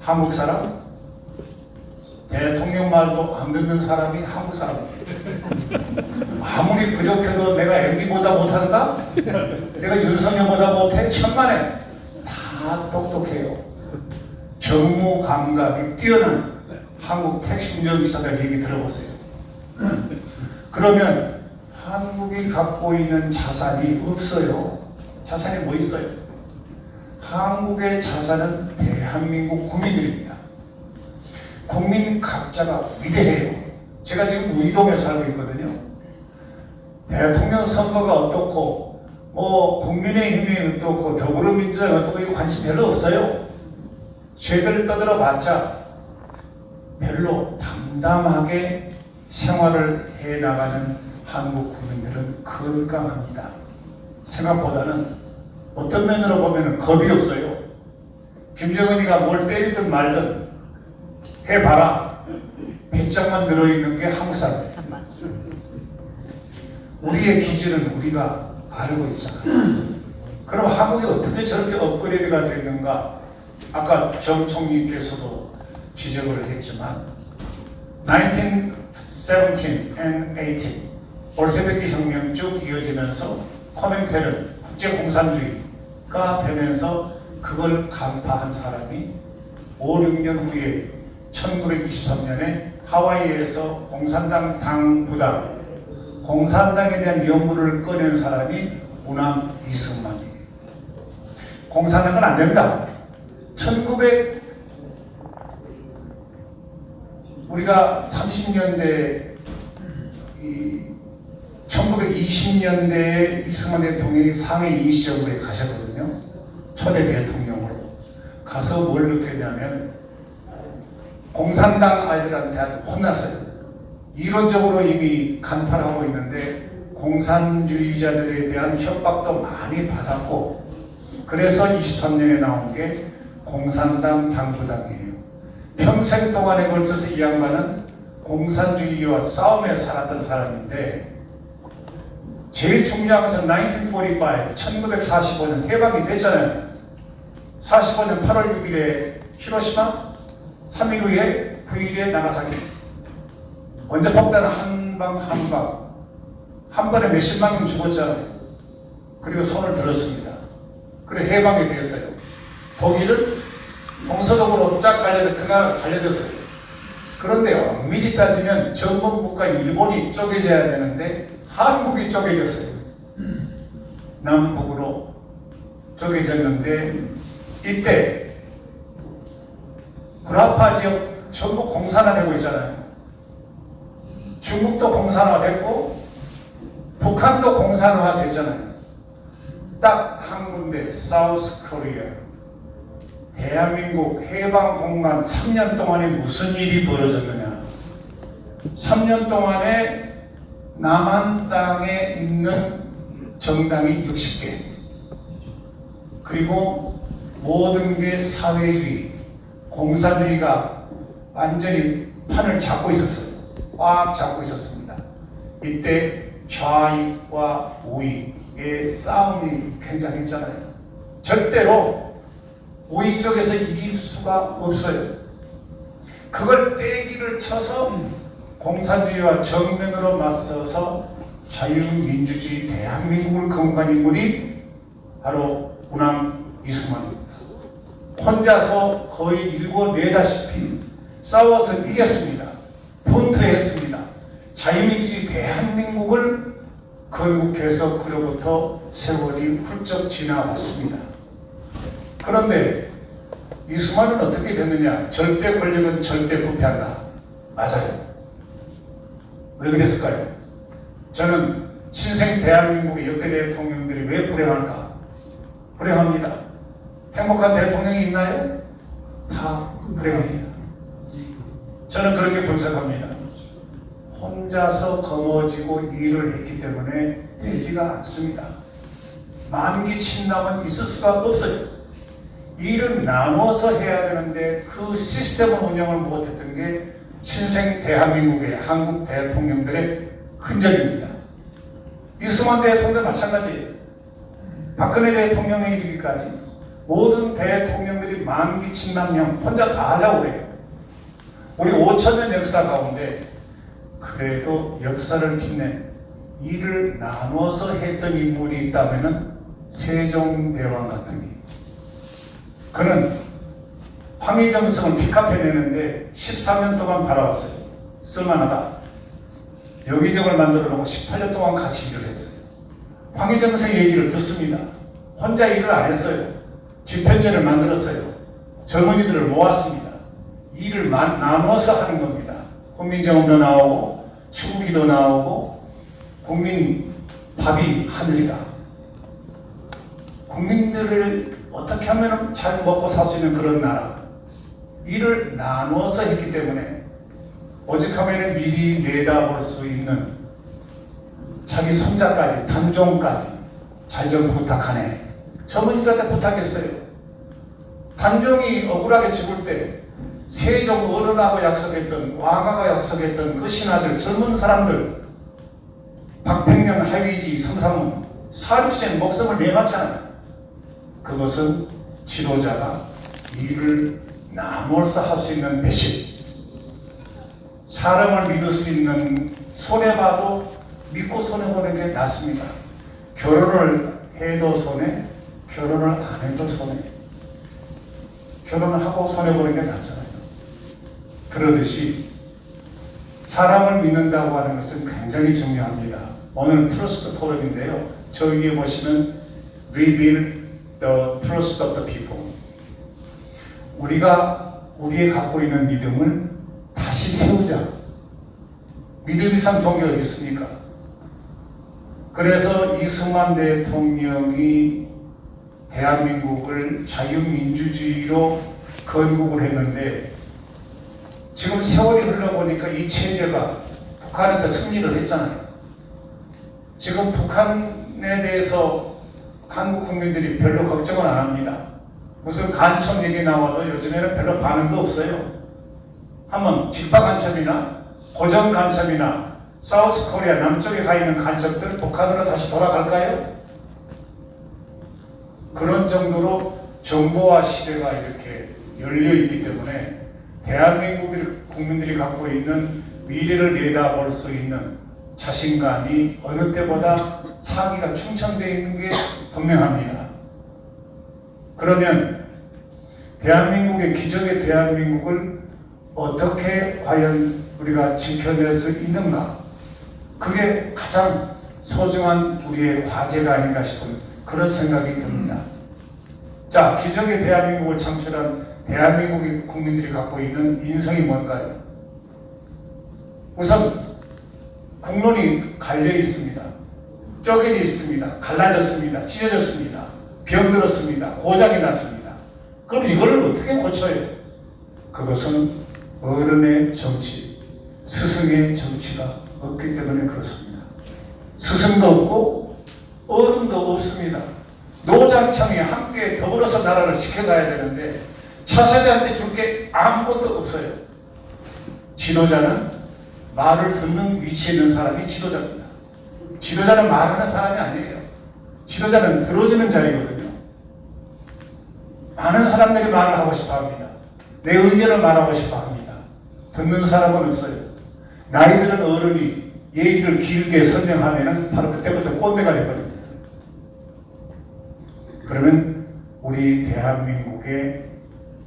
한국 사람, 대통령 말도 안 듣는 사람이 한국 사람. 아무리 부족해도 내가 MB보다 못한다? 내가 윤석열보다 못해? 천만에. 다 똑똑해요. 정무 감각이 뛰어난 한국 택시 운전기사들 얘기 들어보세요. 그러면 한국이 갖고 있는 자산이 없어요. 자산이 뭐 있어요? 한국의 자산은 대한민국 국민들입니다. 국민 각자가 위대해요. 제가 지금 의동에 살고 있거든요. 대통령 선거가 어떻고 뭐 국민의힘이 어떻고 더불어민주당이 어떻고 이거 관심 별로 없어요. 죄들 떠들어봤자 별로 담담하게 생활을 해나가는 한국 국민들은 건강합니다. 생각보다는 어떤 면으로 보면 겁이 없어요. 김정은이가 뭘 때리든 말든 해봐라. 배짱만 들어있는 게 한국 사람이에요. 우리의 기질은 우리가 알고 있잖아요. 그럼 한국이 어떻게 저렇게 업그레이드가 됐는가? 아까 정 총리께서도 지적을 했지만 1917 and 18 볼셰비키 혁명 쭉 이어지면서 코멘테른 국제공산주의가 되면서 그걸 간파한 사람이 5, 6년 후에 1923년에 하와이에서 공산당 당부당 공산당에 대한 연구를 꺼낸 사람이 우남 이승만이에요. 공산당은 안 된다. 우리가 30년대 1920년대에 이승만 대통령이 상해 임시정부에 가셨거든요. 초대 대통령으로 가서 뭘 느꼈냐면 공산당 아이들한테 혼났어요. 이론적으로 이미 간파를 하고 있는데 공산주의자들에 대한 협박도 많이 받았고 그래서 23년에 나온 게 공산당 당부당이에요. 평생 동안에 걸쳐서 이 양반은 공산주의와 싸움에 살았던 사람인데 제일 중요한 것은 1945년 해방이 됐잖아요. 45년 8월 6일에 히로시마, 3일 후에 9일에 나가사키. 언제 폭탄은 한 번에 몇십만 명 죽었잖아요. 그리고 손을 들었습니다. 그리고 해방이 됐어요. 독일은 동서독으로 쫙 갈려졌어요. 그런데 엄밀히 따지면 전범 국가인 일본이 쪼개져야 되는데 한국이 쪼개졌어요. 남북으로 쪼개졌는데 이때 구라파 지역 전부 공산화되고 있잖아요. 중국도 공산화됐고 북한도 공산화됐잖아요. 딱 한 군데 사우스 코리아 대한민국 해방 공간 3년 동안에 무슨 일이 벌어졌느냐. 3년 동안에 남한 땅에 있는 정당이 60개 그리고 모든 게 사회주의 공산주의가 완전히 판을 잡고 있었어요. 꽉 잡고 있었습니다. 이때 좌익과 우익의 싸움이 굉장했잖아요. 절대로 우익 쪽에서 이길 수가 없어요. 그걸 떼기를 쳐서 공산주의와 정면으로 맞서서 자유민주주의 대한민국을 건국한 인물이 바로 우남 이승만입니다. 혼자서 거의 일궈내다시피 싸워서 이겼습니다. 분투했습니다. 자유민주주의 대한민국을 건국해서 그로부터 세월이 훌쩍 지나왔습니다. 그런데 이승만은 어떻게 됐느냐? 절대 권력은 절대 부패한다. 맞아요. 왜 그랬을까요? 저는 신생 대한민국의 역대 대통령들이 왜 불행할까? 불행합니다. 행복한 대통령이 있나요? 다 불행합니다. 저는 그렇게 분석합니다. 혼자서 거머쥐고 일을 했기 때문에 되지가 않습니다. 만기 친남은 있을 수가 없어요. 일은 나눠서 해야 되는데 그 시스템을 운영을 못했던 게 신생 대한민국의 한국 대통령들의 흔적입니다. 이승만 대통령도 마찬가지예요. 박근혜 대통령에 이르기까지 모든 대통령들이 만기 친남형 혼자 다 하려고 해요. 우리 5천년 역사 가운데 그래도 역사를 빛낸 일을 나눠서 했던 인물이 있다면 세종대왕 같은 게, 그는 황희정성을 픽업해내는데 13년 동안 바라봤어요. 쓸만하다. 여기적을 만들어 놓고 18년 동안 같이 일을 했어요. 황희정성 얘기를 듣습니다. 혼자 일을 안 했어요. 집현전을 만들었어요. 젊은이들을 모았습니다. 일을 나눠서 하는 겁니다. 국민정음도 나오고 추구기도 나오고 국민 밥이 하늘이다. 국민들을 어떻게 하면 잘 먹고 살 수 있는 그런 나라. 일을 나눠서 했기 때문에 오직 하면 미리 내다볼 수 있는 자기 손자까지 단종까지 잘 좀 부탁하네. 젊은이들한테 부탁했어요. 단종이 억울하게 죽을 때 세종 어른하고 약속했던, 왕하고 약속했던 그 신하들, 젊은 사람들, 박팽년, 하위지, 성삼문, 사륙생 목숨을 내놨잖아요. 그것은 지도자가 일을 나눠서 할 수 있는 배신, 사람을 믿을 수 있는, 손해봐도 믿고 손해보는 게 낫습니다. 결혼을 해도 손해, 결혼을 안 해도 손해. 결혼을 하고 손해보는 게 낫잖아요. 그러듯이 사람을 믿는다고 하는 것은 굉장히 중요합니다. 오늘 트러스트 포럼인데요. 저 위에 보시면 Rebuild the trust of the people. 우리가 우리의 갖고 있는 믿음을 다시 세우자. 믿음 이상 종교가 어디 있습니까? 그래서 이승만 대통령이 대한민국을 자유민주주의로 건국을 했는데 지금 세월이 흘러보니까 이 체제가 북한한테 승리를 했잖아요. 지금 북한에 대해서 한국 국민들이 별로 걱정을 안 합니다. 무슨 간첩 얘기 나와도 요즘에는 별로 반응도 없어요. 한번 직파 간첩이나 고정 간첩이나 사우스 코리아 남쪽에 가 있는 간첩들 북한으로 다시 돌아갈까요? 그런 정도로 정보화 시대가 이렇게 열려 있기 때문에 대한민국 국민들이 갖고 있는 미래를 내다볼 수 있는 자신감이 어느 때보다 사기가 충천되어 있는 게 분명합니다. 그러면 대한민국의 기적의 대한민국을 어떻게 과연 우리가 지켜낼 수 있는가? 그게 가장 소중한 우리의 과제가 아닌가 싶은 그런 생각이 듭니다. 자, 기적의 대한민국을 창출한 대한민국의 국민들이 갖고 있는 인성이 뭔가요? 우선 국론이 갈려 있습니다. 쪼개져 있습니다. 갈라졌습니다. 찢어졌습니다. 병들었습니다. 고장이 났습니다. 그럼 이걸 어떻게 고쳐요? 그것은 어른의 정치, 스승의 정치가 없기 때문에 그렇습니다. 스승도 없고 어른도 없습니다. 노장창이 함께 더불어서 나라를 지켜가야 되는데 차세대한테 줄 게 아무것도 없어요. 지도자는 말을 듣는 위치에 있는 사람이 지도자입니다. 지도자는 말하는 사람이 아니에요. 지도자는 들어주는 자리거든요. 많은 사람들이 말을 하고 싶어 합니다. 내 의견을 말하고 싶어 합니다. 듣는 사람은 없어요. 나이 들은 어른이 얘기를 길게 설명하면 바로 그때부터 꼰대가 되버립니다. 그러면 우리 대한민국의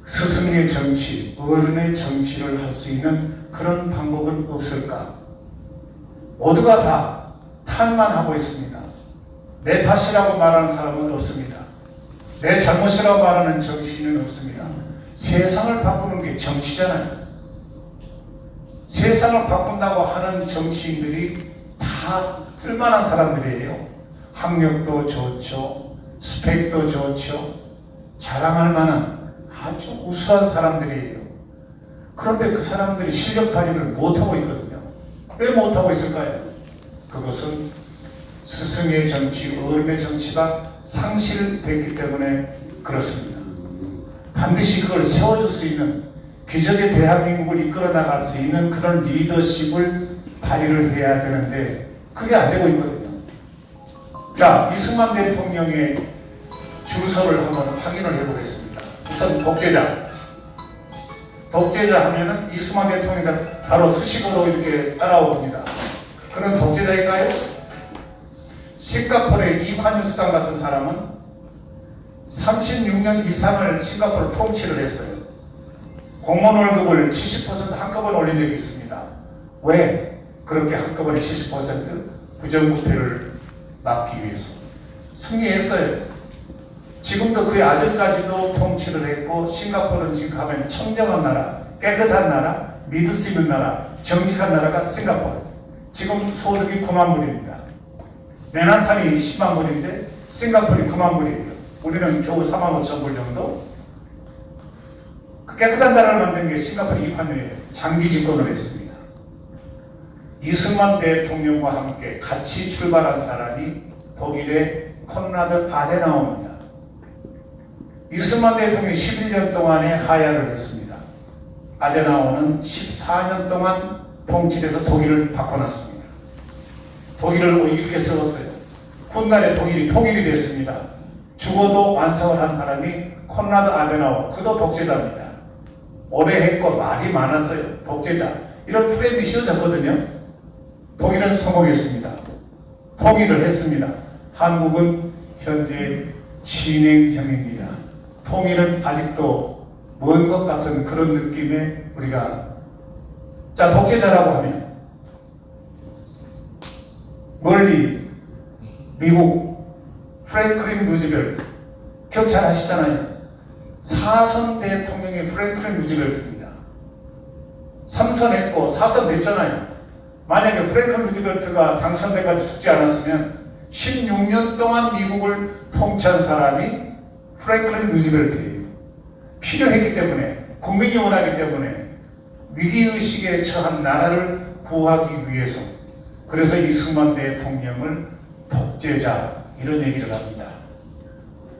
스승의 정치, 어른의 정치를 할 수 있는 그런 방법은 없을까? 모두가 다 탓만 하고 있습니다. 내 탓이라고 말하는 사람은 없습니다. 내 잘못이라고 말하는 정치인은 없습니다. 세상을 바꾸는 게 정치잖아요. 세상을 바꾼다고 하는 정치인들이 다 쓸만한 사람들이에요. 학력도 좋죠. 스펙도 좋죠. 자랑할 만한 아주 우수한 사람들이에요. 그런데 그 사람들이 실력 발휘를 못하고 있거든요. 왜 못하고 있을까요? 그것은 스승의 정치, 어른의 정치가 상실됐기 때문에 그렇습니다. 반드시 그걸 세워줄 수 있는 기적의 대한민국을 이끌어 나갈 수 있는 그런 리더십을 발휘를 해야 되는데 그게 안 되고 있거든요. 자, 이승만 대통령의 주소를 한번 확인을 해보겠습니다. 우선 독재자. 독재자 하면은 이승만 대통령이 바로 수식어로 이렇게 따라옵니다. 그런 독재자일까요? 싱가포르의 이관유 수상 같은 사람은 36년 이상을 싱가포르 통치를 했어요. 공무원 월급을 70% 한꺼번에 올린 적이 있습니다. 왜? 그렇게 한꺼번에 70% 부정부패를 막기 위해서 승리했어요. 지금도 그의 아들까지도 통치를 했고 싱가포르는 지금 가면 청정한 나라, 깨끗한 나라, 믿을 수 있는 나라, 정직한 나라가 싱가포르. 지금 소득이 9만 불입니다. 맨하탄이 10만 불인데 싱가포르이 9만 불이에요. 우리는 겨우 4만 5천 불 정도. 그 깨끗한 나라를 만든 게 싱가포르 이관유예요. 장기 집권을 했습니다. 이승만 대통령과 함께 같이 출발한 사람이 독일의 콘라드 아데나우어입니다. 이승만 대통령이 11년 동안에 하야를 했습니다. 아데나우어는 14년 동안 통치해서 독일을 바꿔놨습니다. 독일을 이렇게 세웠어요. 훗날에 독일이 통일이 됐습니다. 죽어도 완성을 한 사람이 콘라드 아데나우어, 그도 독재자입니다. 오래 했고 말이 많았어요. 독재자. 이런 프레임이 씌워졌거든요. 독일은 성공했습니다. 통일을 했습니다. 한국은 현재 진행형입니다. 통일은 아직도 먼 것 같은 그런 느낌에 우리가 자 독재자라고 하면 멀리 미국 프랭클린 루즈벨트 기억 잘 하시잖아요. 4선 대통령이 프랭클린 루즈벨트입니다. 3선 했고 4선 됐잖아요. 만약에 프랭클린 루즈벨트가 당선돼가지고 죽지 않았으면 16년 동안 미국을 통치한 사람이 프랭클린 루즈벨트예요. 필요했기 때문에, 국민이 원하기 때문에 위기의식에 처한 나라를 구하기 위해서. 그래서 이승만 대통령을 독재자 이런 얘기를 합니다.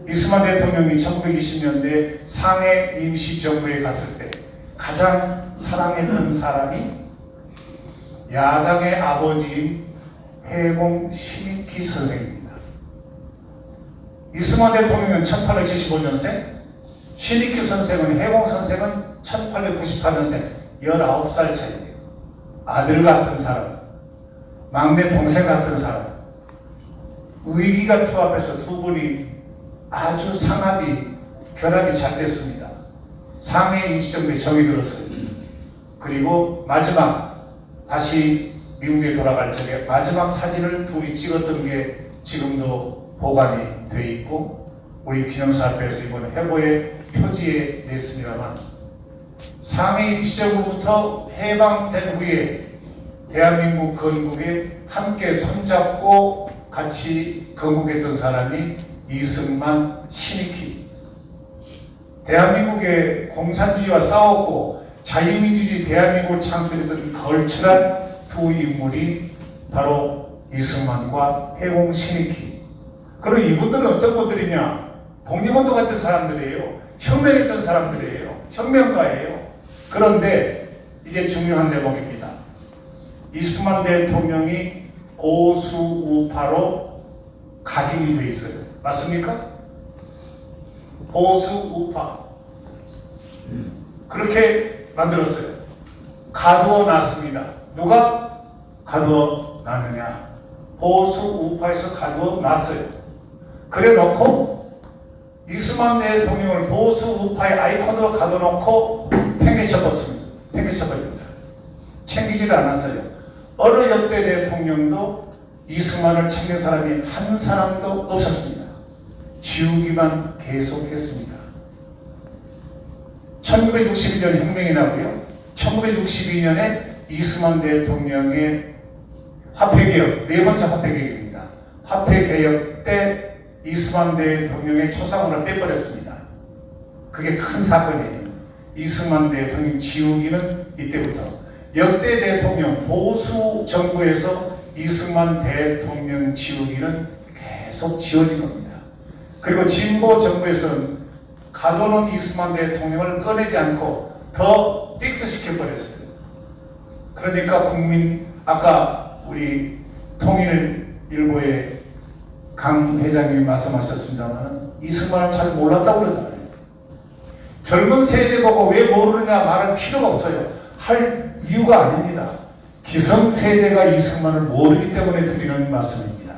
이승만 대통령이 1920년대 상해 임시정부에 갔을 때 가장 사랑했던 사람이 야당의 아버지인 해공 신익희 선생입니다. 이승만 대통령은 1875년생, 신익희 선생은, 해공 선생은 1894년생, 19살 차이예요. 아들 같은 사람, 막내 동생 같은 사람. 위기가 투합해서 두 분이 아주 결합이 잘 됐습니다. 상해 임시정부에 정이 들었어요. 그리고 마지막 다시 미국에 돌아갈 적에 마지막 사진을 둘이 찍었던 게 지금도 보관이 돼 있고 우리 기념사 앞에서 이번 해보의 표지에 냈습니다만 상해 임시정부부터 해방된 후에 대한민국 건국에 함께 손잡고 같이 건국했던 사람이 이승만, 신익희. 대한민국의 공산주의와 싸웠고 자유민주주의 대한민국을 창출했던 걸출한 두 인물이 바로 이승만과 해공, 신익희. 그리고 이분들은 어떤 분들이냐? 독립운동했던 사람들이에요. 혁명했던 사람들이에요. 혁명가예요. 그런데 이제 중요한 대목입니다. 이승만 대통령이 보수 우파로 각인이 되어 있어요. 맞습니까? 보수 우파. 그렇게 만들었어요. 가두어 놨습니다. 누가 가두어 놨느냐? 보수 우파에서 가두어 놨어요. 그래 놓고 이승만 대통령을 보수 우파의 아이콘으로 가둬 놓고 팽개쳐버렸습니다. 팽개쳐버립니다. 챙기지를 않았어요. 어느 역대 대통령도 이승만을 챙긴 사람이 한 사람도 없었습니다. 지우기만 계속했습니다. 1962년 혁명이 나고요. 1962년에 이승만 대통령의 화폐개혁, 네 번째 화폐개혁입니다. 화폐개혁 때 이승만 대통령의 초상화를 빼버렸습니다. 그게 큰 사건이에요. 이승만 대통령 지우기는 이때부터. 역대 대통령 보수 정부에서 이승만 대통령 지우기는 계속 지워진 겁니다. 그리고 진보 정부에서는 가둬놓은 이승만 대통령을 꺼내지 않고 더 픽스시켜버렸어요. 그러니까 국민, 아까 우리 통일일보의 강 회장님이 말씀하셨습니다만 이승만을 잘 몰랐다고 그러잖아요. 젊은 세대 보고 왜 모르느냐 말할 필요가 없어요. 할 이유가 아닙니다. 기성세대가 이승만을 모르기 때문에 드리는 말씀입니다.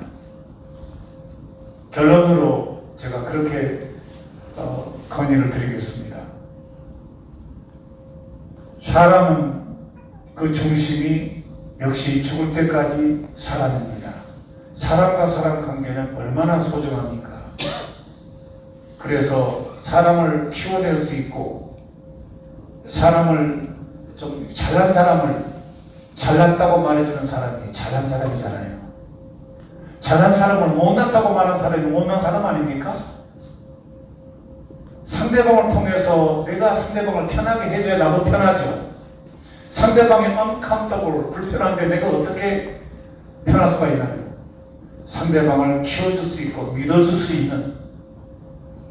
결론으로 제가 그렇게 건의를 드리겠습니다. 사람은 그 중심이 역시 죽을 때까지 사람입니다. 사람과 사람 관계는 얼마나 소중합니까? 그래서 사람을 키워낼 수 있고 사람을 좀 잘난 사람을 잘났다고 말해주는 사람이 잘난 사람이잖아요. 잘난 사람을 못났다고 말하는 사람이 못난 사람 아닙니까? 상대방을 통해서 내가 상대방을 편하게 해줘야 나도 편하죠. 상대방이 uncomfortable, 불편한데 내가 어떻게 편할 수가 있나요? 상대방을 키워줄 수 있고 믿어줄 수 있는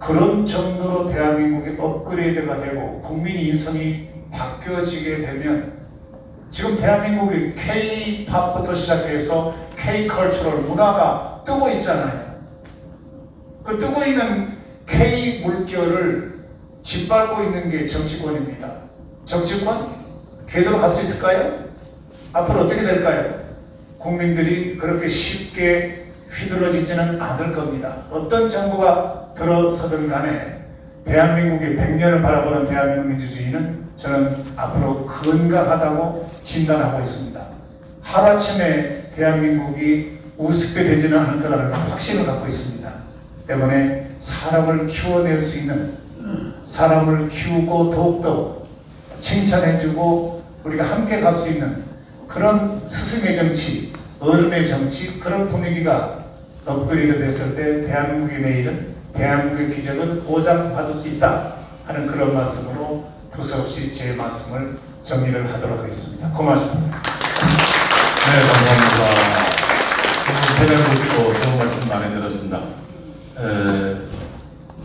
그런 정도로 대한민국이 업그레이드가 되고 국민 인성이 바뀌어지게 되면 지금 대한민국이 K-팝부터 시작해서 K-컬처럴 문화가 뜨고 있잖아요. 그 뜨고 있는 K-물결을 짓밟고 있는 게 정치권입니다. 정치권? 제대로 갈 수 있을까요? 앞으로 어떻게 될까요? 국민들이 그렇게 쉽게 휘둘러지지는 않을 겁니다. 어떤 정부가 들어서든 간에 대한민국의 100년을 바라보는 대한민국 민주주의는 저는 앞으로 건강하다고 진단하고 있습니다. 하루아침에 대한민국이 우습게 되지는 않을 거라는 확신을 갖고 있습니다. 때문에 사람을 키워낼 수 있는, 사람을 키우고 더욱더 칭찬해주고 우리가 함께 갈 수 있는 그런 스승의 정치, 어른의 정치, 그런 분위기가 업그레이드 됐을 때 대한민국의 내일은, 대한민국의 기적은 보장받을 수 있다 하는 그런 말씀으로 두서없이 제 말씀을 정리를 하도록 하겠습니다. 고맙습니다. 네, 감사합니다. 두분 패널 보시고 좋은 말씀 많이 들었습니다.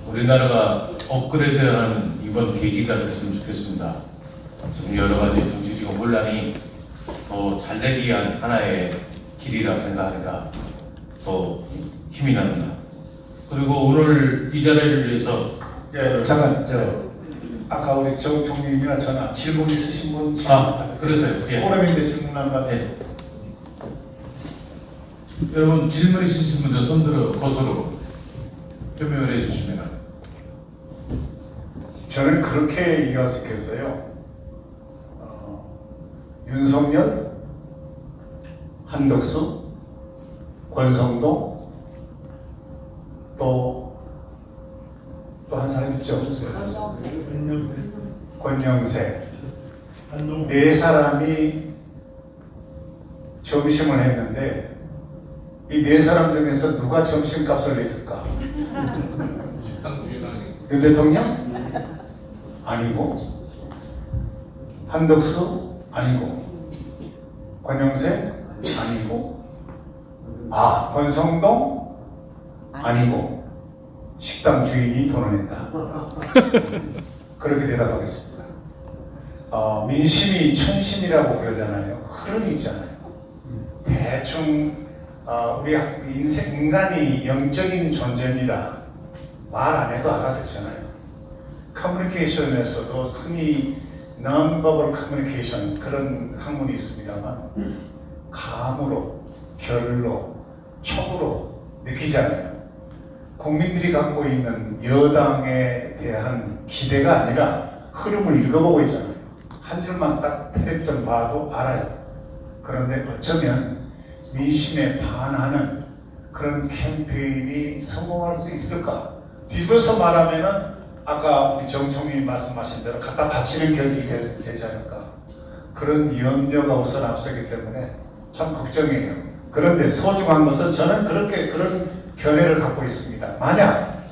우리나라가 업그레이드하는 이번 계기가 됐으면 좋겠습니다. 지금 여러 가지 정치적 혼란이 더 잘 되기 위한 하나의 길이라 생각하니까 더 힘이 납니다. 그리고 오늘 이 자리를 위해서 잠깐, 아까 우리 정 총리님이나 전화 질문 있으신 분 그러세요. 예. 포럼인데 질문 안 받아요. 예. 여러분 질문 있으신 분들 손들어 거소로 표명을 해주시면. 저는 그렇게 이해할 수 있겠어요. 윤석열, 한덕수, 권성동, 또 한 사람 있죠? 권영세. 네 사람이 점심을 했는데 이 네 사람 중에서 누가 점심값을 냈을까? 윤 대통령? 아니고, 한덕수? 아니고, 권영세? 아니고, 권성동? 아니고, 식당 주인이 돈을 낸다. 그렇게 대답하겠습니다. 민심이 천심이라고 그러잖아요. 흐름이 있잖아요. 대충 우리 인간이 영적인 존재입니다. 말 안 해도 알아듣잖아요. 커뮤니케이션에서도 흔히 non-verbal communication 그런 학문이 있습니다만 감으로, 결로, 촉으로 느끼잖아요. 국민들이 갖고 있는 여당에 대한 기대가 아니라 흐름을 읽어보고 있잖아요. 한 줄만 딱 텔레비전 봐도 알아요. 그런데 어쩌면 민심에 반하는 그런 캠페인이 성공할 수 있을까? 뒤집어서 말하면은 아까 우리 정총리 말씀하신 대로 갖다 바치는 격이 되지 않을까 그런 염려가 우선 앞서기 때문에 참 걱정이에요. 그런데 소중한 것은 저는 그런 견해를 갖고 있습니다. 만약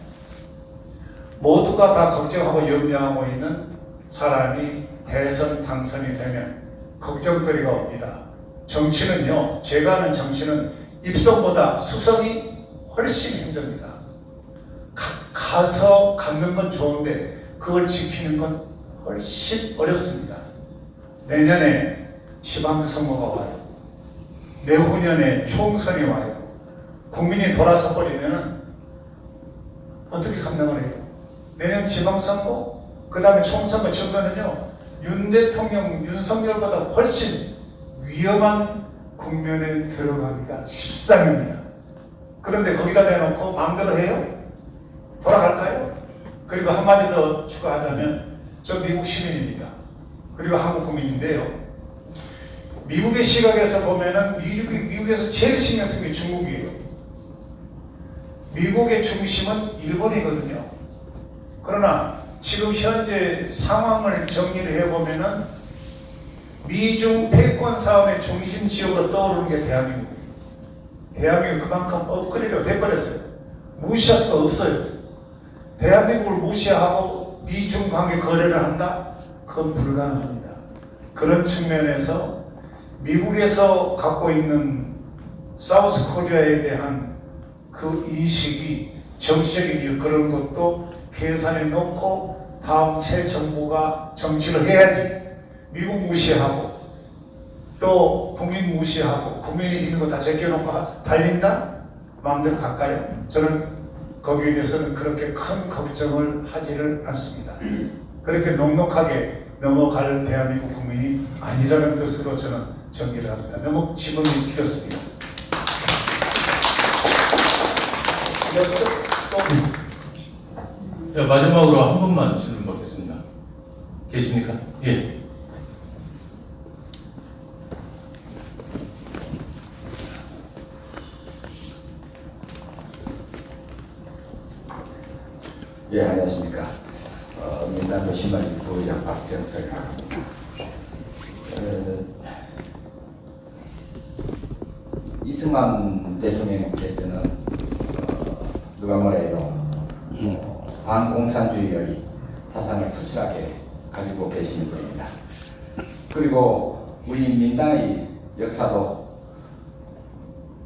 모두가 다 걱정하고 염려하고 있는 사람이 대선 당선이 되면 걱정거리가 옵니다. 정치는요, 제가 아는 정치는 입성보다 수성이 훨씬 힘듭니다. 가서 갖는 건 좋은데 그걸 지키는 건 훨씬 어렵습니다. 내년에 지방선거가 와요. 내후년에 총선이 와요. 국민이 돌아서 버리면 어떻게 감당을 해요? 내년 지방선거, 그 다음에 총선거 전면은요, 윤석열보다 훨씬 위험한 국면에 들어가기가 십상입니다. 그런데 거기다 내놓고 마음대로 해요? 돌아갈까요? 그리고 한마디 더 추가하자면 저 미국 시민입니다. 그리고 한국 국민인데요. 미국의 시각에서 보면은 미국에서 제일 신경 쓰는 게 중국이에요. 미국의 중심은 일본이거든요. 그러나 지금 현재 상황을 정리를 해보면은 미중 패권 싸움의 중심 지역으로 떠오르는 게 대한민국이에요. 대한민국 그만큼 업그레이드가 돼버렸어요. 무시할 수가 없어요. 대한민국을 무시하고 미중 관계 거래를 한다? 그건 불가능합니다. 그런 측면에서 미국에서 갖고 있는 사우스 코리아에 대한 그 인식이 정치적인 그런 것도 계산해 놓고 다음 새 정부가 정치를 해야지 미국 무시하고 또 국민 무시하고 국민이 있는 거 다 제껴놓고 달린다? 마음대로 갈까요? 저는 거기에 대해서는 그렇게 큰 걱정을 하지를 않습니다. 그렇게 넉넉하게 넘어갈 대한민국 국민이 아니라는 뜻으로 저는 정리를 합니다. 너무 질문이 길었습니다. 네, 마지막으로 한 분만 질문 받겠습니다. 계십니까? 예. 예, 안녕하십니까. 민남도 신발지 부의장 박정석입니다. 이승만 대통령께서는 누가 뭐래도 반공산주의의 사상을 투철하게 가지고 계시는 분입니다. 그리고 우리 민당의 역사도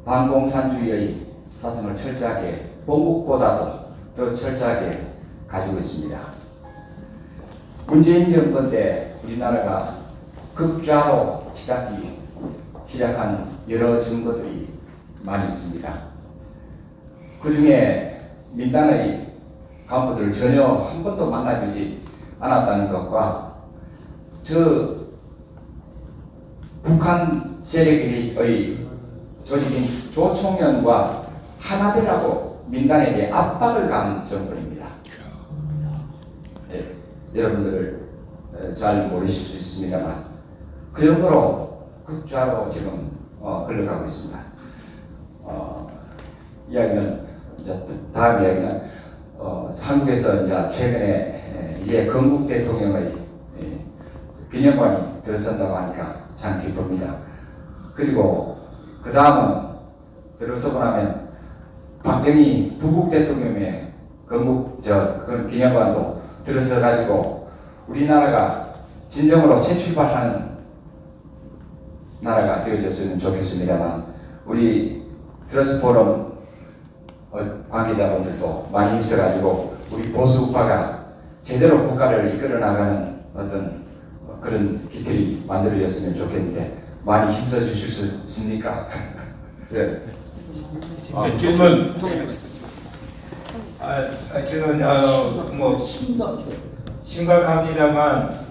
반공산주의의 사상을 철저하게 본국보다도 더 철저하게 가지고 있습니다. 문재인 정권 때 우리나라가 극좌로 시작한 여러 정부들이 많이 있습니다. 그 중에 민당의 간부들을 전혀 한 번도 만나보지 않았다는 것과 저 북한 세력의 조직인 조총련과 하나되라고 민당에게 압박을 가한 정권입니다. 네, 여러분들 잘 모르실 수 있습니다만 그 정도로 극좌로 지금 흘러가고 있습니다. 이야기는 다음 이야기는 한국에서 이제 최근에 이제 건국 대통령의 기념관이 들어선다고 하니까 참 기쁩니다. 그리고 그 다음은 들어서고 나면 박정희 부국 대통령의 건국 그 기념관도 들어서 가지고 우리나라가 진정으로 새 출발하는 나라가 되어졌으면 좋겠습니다만 우리 트러스 포럼 관계자분들도 많이 힘써가지고 우리 보수 우파가 제대로 국가를 이끌어 나가는 어떤 그런 기틀이 만들어졌으면 좋겠는데 많이 힘써 주실 수 있습니까? 네. 질문. 저는 뭐 심각합니다만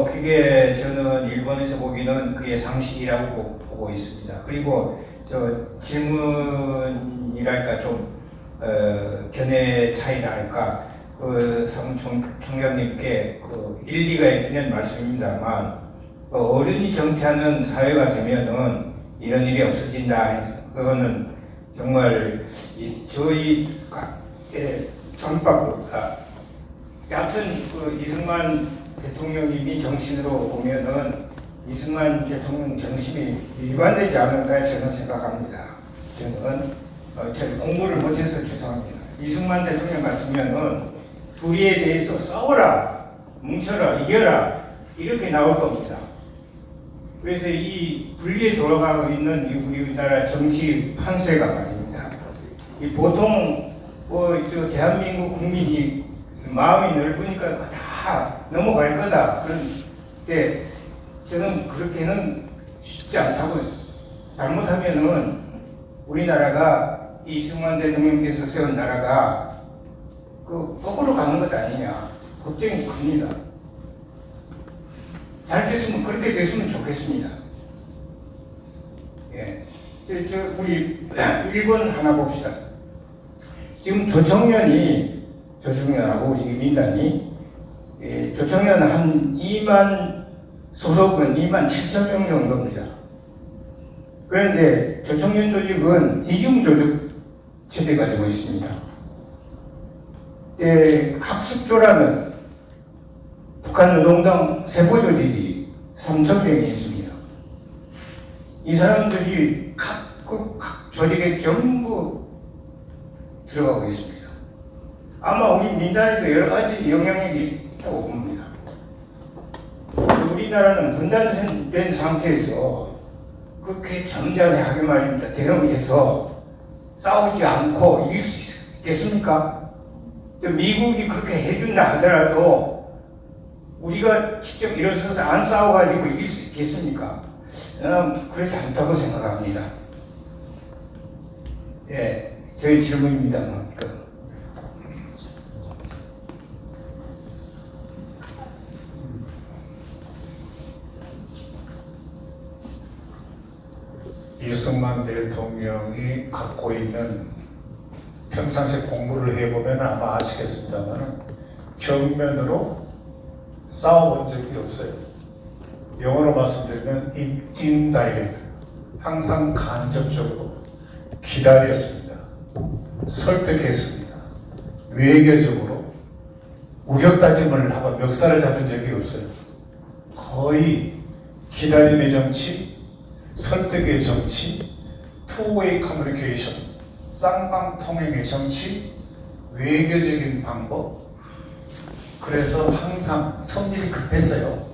그게 저는 일본에서 보기는 그게 상식이라고 보고 있습니다. 그리고 저 질문이랄까 좀 견해 차이랄까 성 총장님께 일리가 있는 말씀입니다만 어른이 정치하는 사회가 되면은 이런 일이 없어진다. 그거는 정말 저희 장박보다 여하튼 그 이승만 대통령님이 정신으로 보면은 이승만 대통령 정신이 위반되지 않은가 저는 생각합니다. 저는 제가 공부를 못해서 죄송합니다. 이승만 대통령 같으면은 불의에 대해서 싸워라, 뭉쳐라, 이겨라 이렇게 나올 겁니다. 그래서 이 분리에 돌아가고 있는 이 우리나라 정치 판세가 말입니다. 이 보통 저 대한민국 국민이 마음이 넓으니까 다 넘어갈 거다. 그런데 저는 그렇게는 쉽지 않다고요. 잘못하면은 우리나라가 이승만 대통령께서 세운 나라가 그 거꾸로 가는 것 아니냐 걱정이 큽니다. 잘 됐으면 그렇게 됐으면 좋겠습니다. 예, 우리 1번 하나 봅시다. 지금 조청년하고 우리 민단이 조청년 한 2만 소속은 2만 7천 명 정도입니다. 그런데 조청년 조직은 이중조직 체제가 되고 있습니다. 학습조라는 북한노동당 세포조직이 3천 명이 있습니다. 이 사람들이 각 조직에 전부 들어가고 있습니다. 아마 우리 민단에도 여러 가지 영향력이 있다고 봅니다. 우리나라는 분단된 상태에서 그렇게 잠잠하게 말입니다. 대응해서 싸우지 않고 이길 수 있겠습니까? 미국이 그렇게 해준다 하더라도 우리가 직접 일어서서 안 싸워가지고 이길 수 있겠습니까? 저는 그렇지 않다고 생각합니다. 예, 저희 질문입니다. 이승만 대통령이 갖고 있는 평상시 공부를 해보면 아마 아시겠습니다만 정면으로 싸워본 적이 없어요. 영어로 말씀드리면 indirect, 항상 간접적으로 기다렸습니다. 설득했습니다. 외교적으로 우격다짐을 하고 멱살을 잡은 적이 없어요. 거의 기다림의 정치, 설득의 정치, 투웨이 커뮤니케이션, 쌍방통행의 정치, 외교적인 방법. 그래서 항상 성질이 급했어요.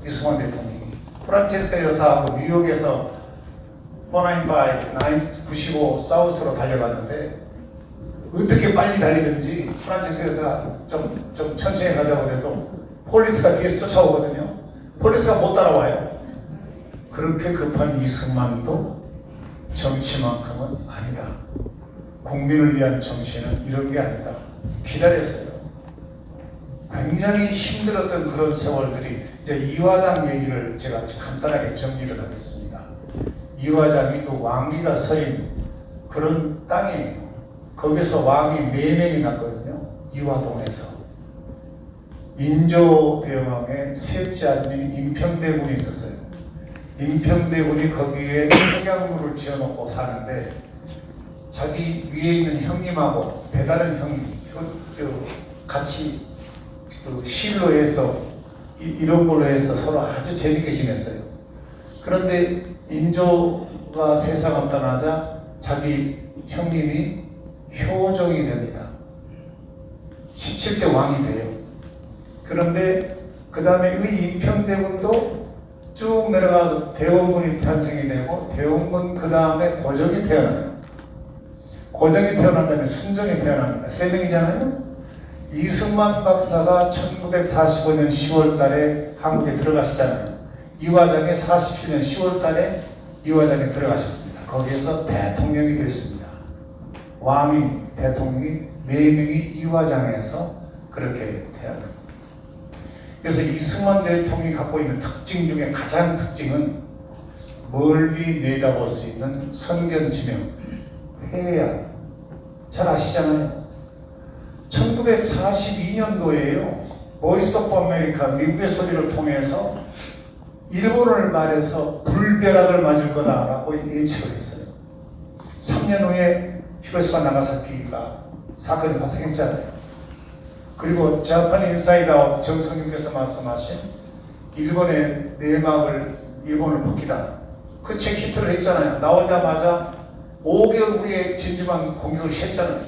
이승만 대통령이. 프란체스카 여사하고 뉴욕에서 495 사우스로 달려갔는데 어떻게 빨리 달리든지 프란체스카 여사가 좀 천천히 가자고 해도 폴리스가 뒤에서 쫓아오거든요. 폴리스가 못 따라와요. 그렇게 급한 이승만도 정치만큼은 아니다. 국민을 위한 정치는 이런 게 아니다. 기다렸어요. 굉장히 힘들었던 그런 세월들이 이제 이화장 얘기를 제가 간단하게 정리를 하겠습니다. 이화장이 또 왕비가 서인 그런 땅이에요. 거기서 왕이 4명이 났거든요. 이화동에서. 인조대왕의 셋째 아들인 임평대군이 있었어요. 임평대군이 거기에 평양루를 지어놓고 사는데 자기 위에 있는 형님하고 배다른 형님 같이 실로 해서 이런 걸로 해서 서로 아주 재밌게 지냈어요. 그런데 인조가 세상을 떠나자 자기 형님이 효종이 됩니다. 17대 왕이 돼요. 그런데 그 다음에 이 임평대군도 쭉 내려가서 대원군이 탄생이 되고 대원군 그 다음에 고정이 태어나요. 고정이 태어난 다음에 순정이 태어납니다. 3명이잖아요. 이승만 박사가 1945년 10월 달에 한국에 들어가시잖아요. 이화장에 47년 10월 달에 이화장에 들어가셨습니다. 거기에서 대통령이 됐습니다. 왕이 대통령이 4명이 이화장에서 그렇게 태어납니다. 그래서 이승만 대통령이 갖고 있는 특징 중에 가장 특징은 멀리 내다볼 수 있는 선견지명, 해안. 잘 아시잖아요. 1942년도에요. 보이스 오브 아메리카 미국의 소리를 통해서 일본을 말해서 불벼락을 맞을 거다라고 예측을 했어요. 3년 후에 히로시마 나가사키가 사건이 발생했잖아요. 그리고 자판 인사이드 정성님께서 말씀하신 일본의 내막을 일본을 벗기다. 그 책 히트를 했잖아요. 나오자마자 5개월 후에 진주만 공격을 했잖아요.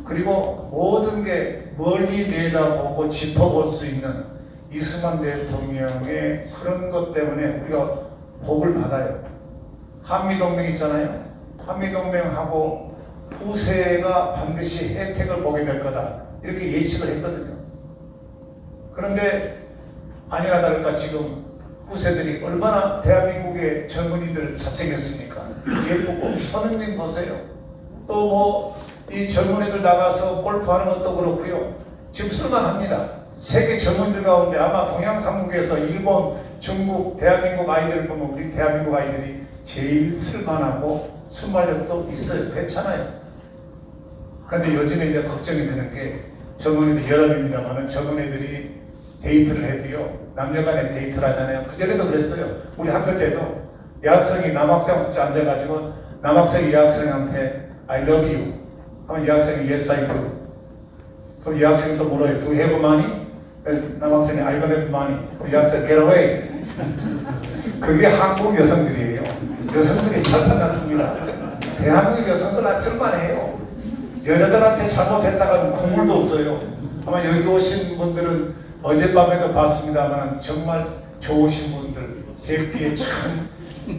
그리고 모든 게 멀리 내다보고 짚어볼 수 있는 이승만 대통령의 그런 것 때문에 우리가 복을 받아요. 한미동맹 있잖아요. 한미동맹하고 후세가 반드시 혜택을 보게 될 거다. 이렇게 예측을 했거든요. 그런데 아니나 다를까 지금 후세들이 얼마나 대한민국의 젊은이들 잘생겼습니까? 예쁘고 손흥민 보세요. 또 뭐 이 젊은이들 나가서 골프하는 것도 그렇고요. 지금 쓸만합니다. 세계 젊은이들 가운데 아마 동양 삼국에서 일본, 중국, 대한민국 아이들 보면 우리 대한민국 아이들이 제일 쓸만하고 순발력도 있어요. 괜찮아요. 그런데 요즘에 이제 걱정이 되는 게 젊은이들 여담입니다만은 젊은이들이 데이트를 해도요. 남녀간에 데이트를 하잖아요. 그전에도 그랬어요. 우리 학교 때도 여학생이 남학생 붙여 앉아가지고 남학생이 여학생한테 I love you 하면 여학생이 yes I do. 그럼 여학생이 또 물어요. Do you have money? 남학생이 I don't have money. 그럼 여학생 get away. 그게 한국 여성들이에요. 여성들이 살펴났습니다. 대한민국 여성들 쓸만해요. 여자들한테 잘못했다가는 국물도 없어요. 아마 여기 오신 분들은 어젯밤에도 봤습니다만 정말 좋으신 분들, 객기에 참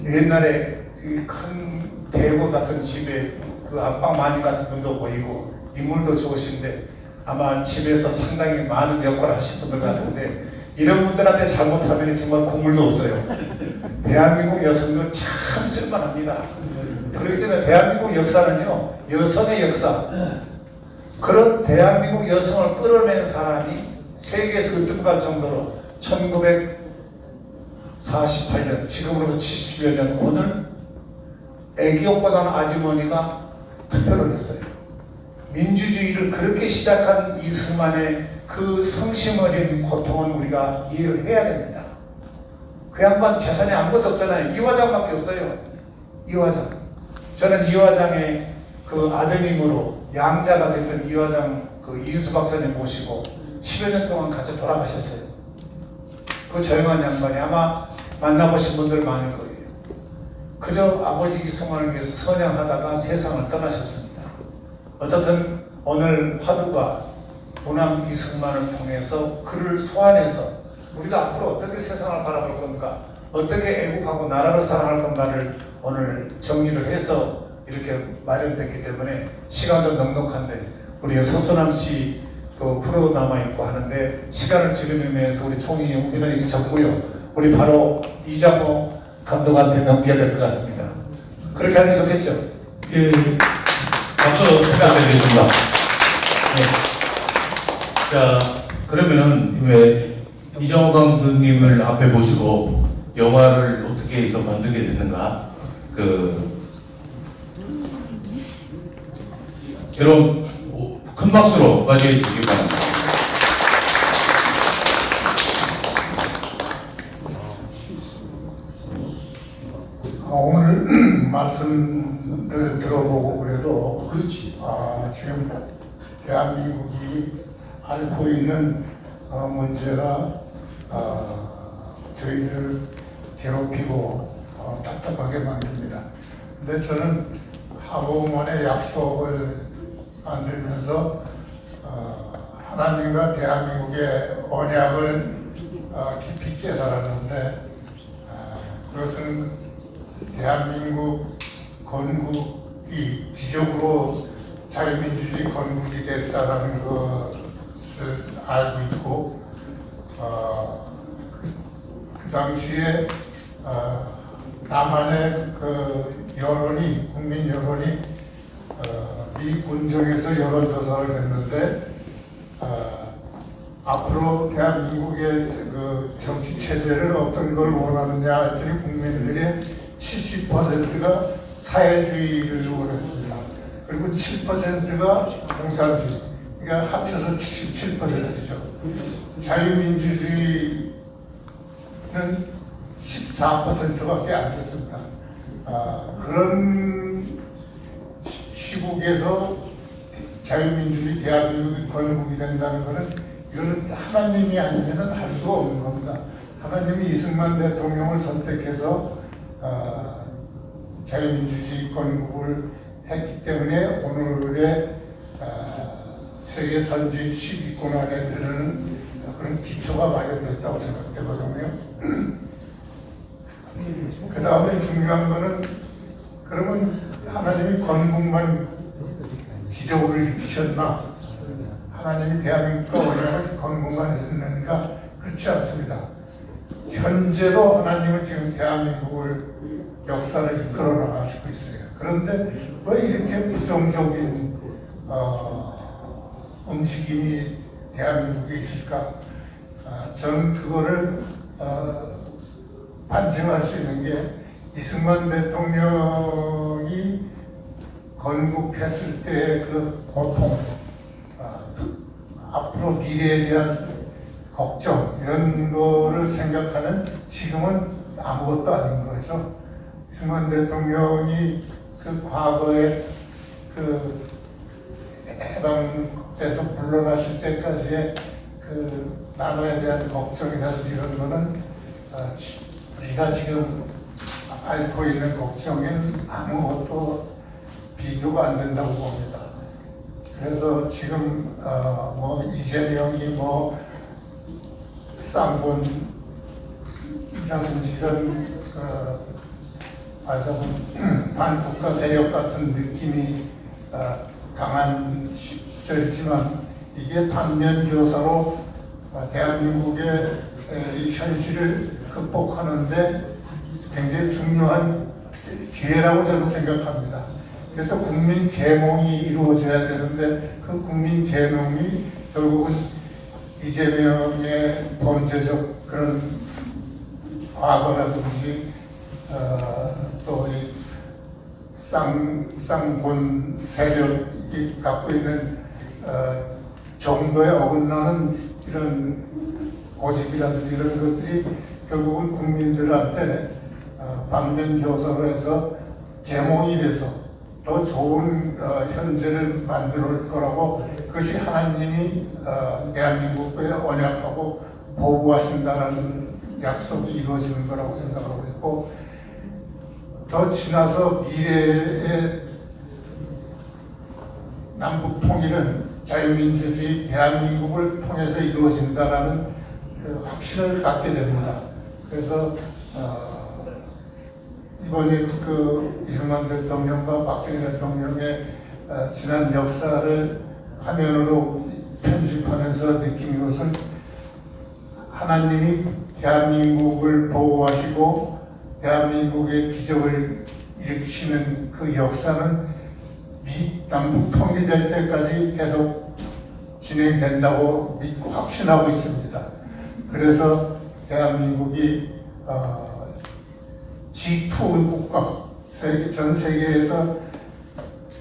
옛날에 큰 대구 같은 집에 그 안방 마니 같은 분도 보이고 인물도 좋으신데 아마 집에서 상당히 많은 역할을 하신 분들 같은데 이런 분들한테 잘못하면 정말 국물도 없어요. 대한민국 여성들 참 쓸만합니다. 그렇기 때문에 대한민국 역사는요, 여성의 역사. 그런 대한민국 여성을 끌어낸 사람이 세계에서 으뜸갈 정도로 1948년, 지금으로부터 70여 년 오늘 애기옷보다는 아주머니가 투표를 했어요. 민주주의를 그렇게 시작한 이승만의 그 성심 어린 고통은 우리가 이해를 해야 됩니다. 그 양반 재산이 아무것도 없잖아요. 이화장밖에 없어요. 이화장. 저는 이화장의 그 아드님으로 양자가 됐던 이화장 그 이수 박사님 모시고 10여 년 동안 같이 돌아가셨어요. 그 조용한 양반이 아마 만나보신 분들 많을 거예요. 그저 아버지 이승만을 위해서 선양하다가 세상을 떠나셨습니다. 어떻든 오늘 화두가 도남 이승만을 통해서 그를 소환해서 우리가 앞으로 어떻게 세상을 바라볼 건가, 어떻게 애국하고 나라를 사랑할 건가를 오늘 정리를 해서 이렇게 마련됐기 때문에 시간도 넉넉한데 우리 서수남 씨 그 프로 남아있고 하는데 시간을 줄이는 의미에서 우리 총이 우리는 이제 적고요. 우리 바로 이장호 감독한테 넘겨야 될 것 같습니다. 그렇게 하는 게 좋겠죠? 예, 박수 부탁드리겠습니다. 네. 자, 그러면은 왜 이정호 감독님을 앞에 모시고 영화를 어떻게 해서 만들게 됐는가? 여러분 큰 박수로 맞이해 주시기 바랍니다. 오늘 말씀을 들어보고 그래도 지금 대한민국이 앓고 있는 문제가 저희를 괴롭히고 답답하게 만듭니다. 근데 저는 하고만의 약속을 만들면서 하나님과 대한민국의 언약을 깊이 깨달았는데 그것은 대한민국 건국이 기적으로 자유민주주의 건국이 됐다는 것을 알고 있고 그 당시에 남한의 그 여론이 국민 여론이 미 군정에서 여론조사를 했는데 앞으로 대한민국의 그 정치 체제를 어떤 걸 원하느냐 했더니 국민들의 70%가 사회주의를 원했습니다. 그리고 7%가 공산주의. 그러니까 합쳐서 77%죠. 자유민주주의는 14%밖에 안 됐습니다. 그런 시국에서 자유민주주의 대한민국이 건국이 된다는 것은 이거는 하나님이 아니면 할 수가 없는 겁니다. 하나님이 이승만 대통령을 선택해서 자유민주주의 건국을 했기 때문에 오늘의 세계 선진 10위권 안에 들는 그런 기초가 마련됐다고 생각되거든요. 그 다음에 중요한 거는 그러면 하나님이 건국만 기적으로 일으키셨나? 하나님이 대한민국과 원형을 건국만 했었는가? 그렇지 않습니다. 현재도 하나님은 지금 대한민국을 역사를 이끌어 나가시고 있어요. 그런데 왜 이렇게 부정적인 움직임이 대한민국에 있을까? 저는 그거를 반증할 수 있는 게 이승만 대통령이 건국했을 때의 그 고통, 앞으로 미래에 대한 걱정 이런 거를 생각하면 지금은 아무것도 아닌 거죠. 이승만 대통령이 그 과거에 그 해방에서 물러나실 때까지의 그 나라에 대한 걱정이라든지 이런 거는 우리가 지금 앓고 있는 걱정에는 아무것도 비교가 안 된다고 봅니다. 그래서 지금 뭐 이재명이 뭐 쌍권이라든지 이런 말하자면 반국가 세력 같은 느낌이 강한 시절이지만 이게 단면 교사로 대한민국의 이 현실을 극복하는데 굉장히 중요한 기회라고 저는 생각합니다. 그래서 국민 계몽이 이루어져야 되는데 그 국민 계몽이 결국은 이재명의 범죄적 그런 과거라든지 또 쌍권 세력이 갖고 있는 정도에 어긋나는 이런 고집이라든지 이런 것들이 결국은 국민들한테 반면 교사로 해서 계몽이 돼서 더 좋은 현재를 만들 거라고 그것이 하나님이 대한민국에 언약하고 보호하신다는 약속이 이루어지는 거라고 생각하고 있고 더 지나서 미래의 남북 통일은 자유민주주의 대한민국을 통해서 이루어진다라는 확신을 갖게 됩니다. 그래서 이번에 그 이승만 대통령과 박정희 대통령의 지난 역사를 화면으로 편집하면서 느낀 것은 하나님이 대한민국을 보호하시고 대한민국의 기적을 일으키시는 그 역사는 남북 통일될 때까지 계속 진행된다고 믿고 확신하고 있습니다. 그래서 대한민국이 G2 국가, 전 세계에서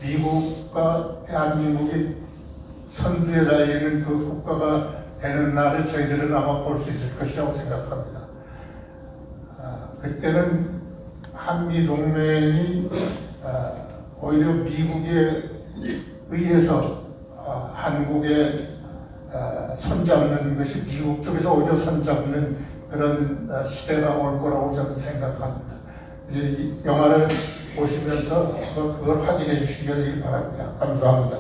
미국과 대한민국이 선두에 달리는 그 국가가 되는 날을 저희들은 아마 볼 수 있을 것이라고 생각합니다. 그때는 한미동맹이 오히려 미국에 의해서 한국에 손잡는 것이 미국 쪽에서 오히려 손잡는 그런 시대가 올 거라고 저는 생각합니다. 이제 이 영화를 보시면서 그걸 확인해 주시기 바랍니다. 감사합니다.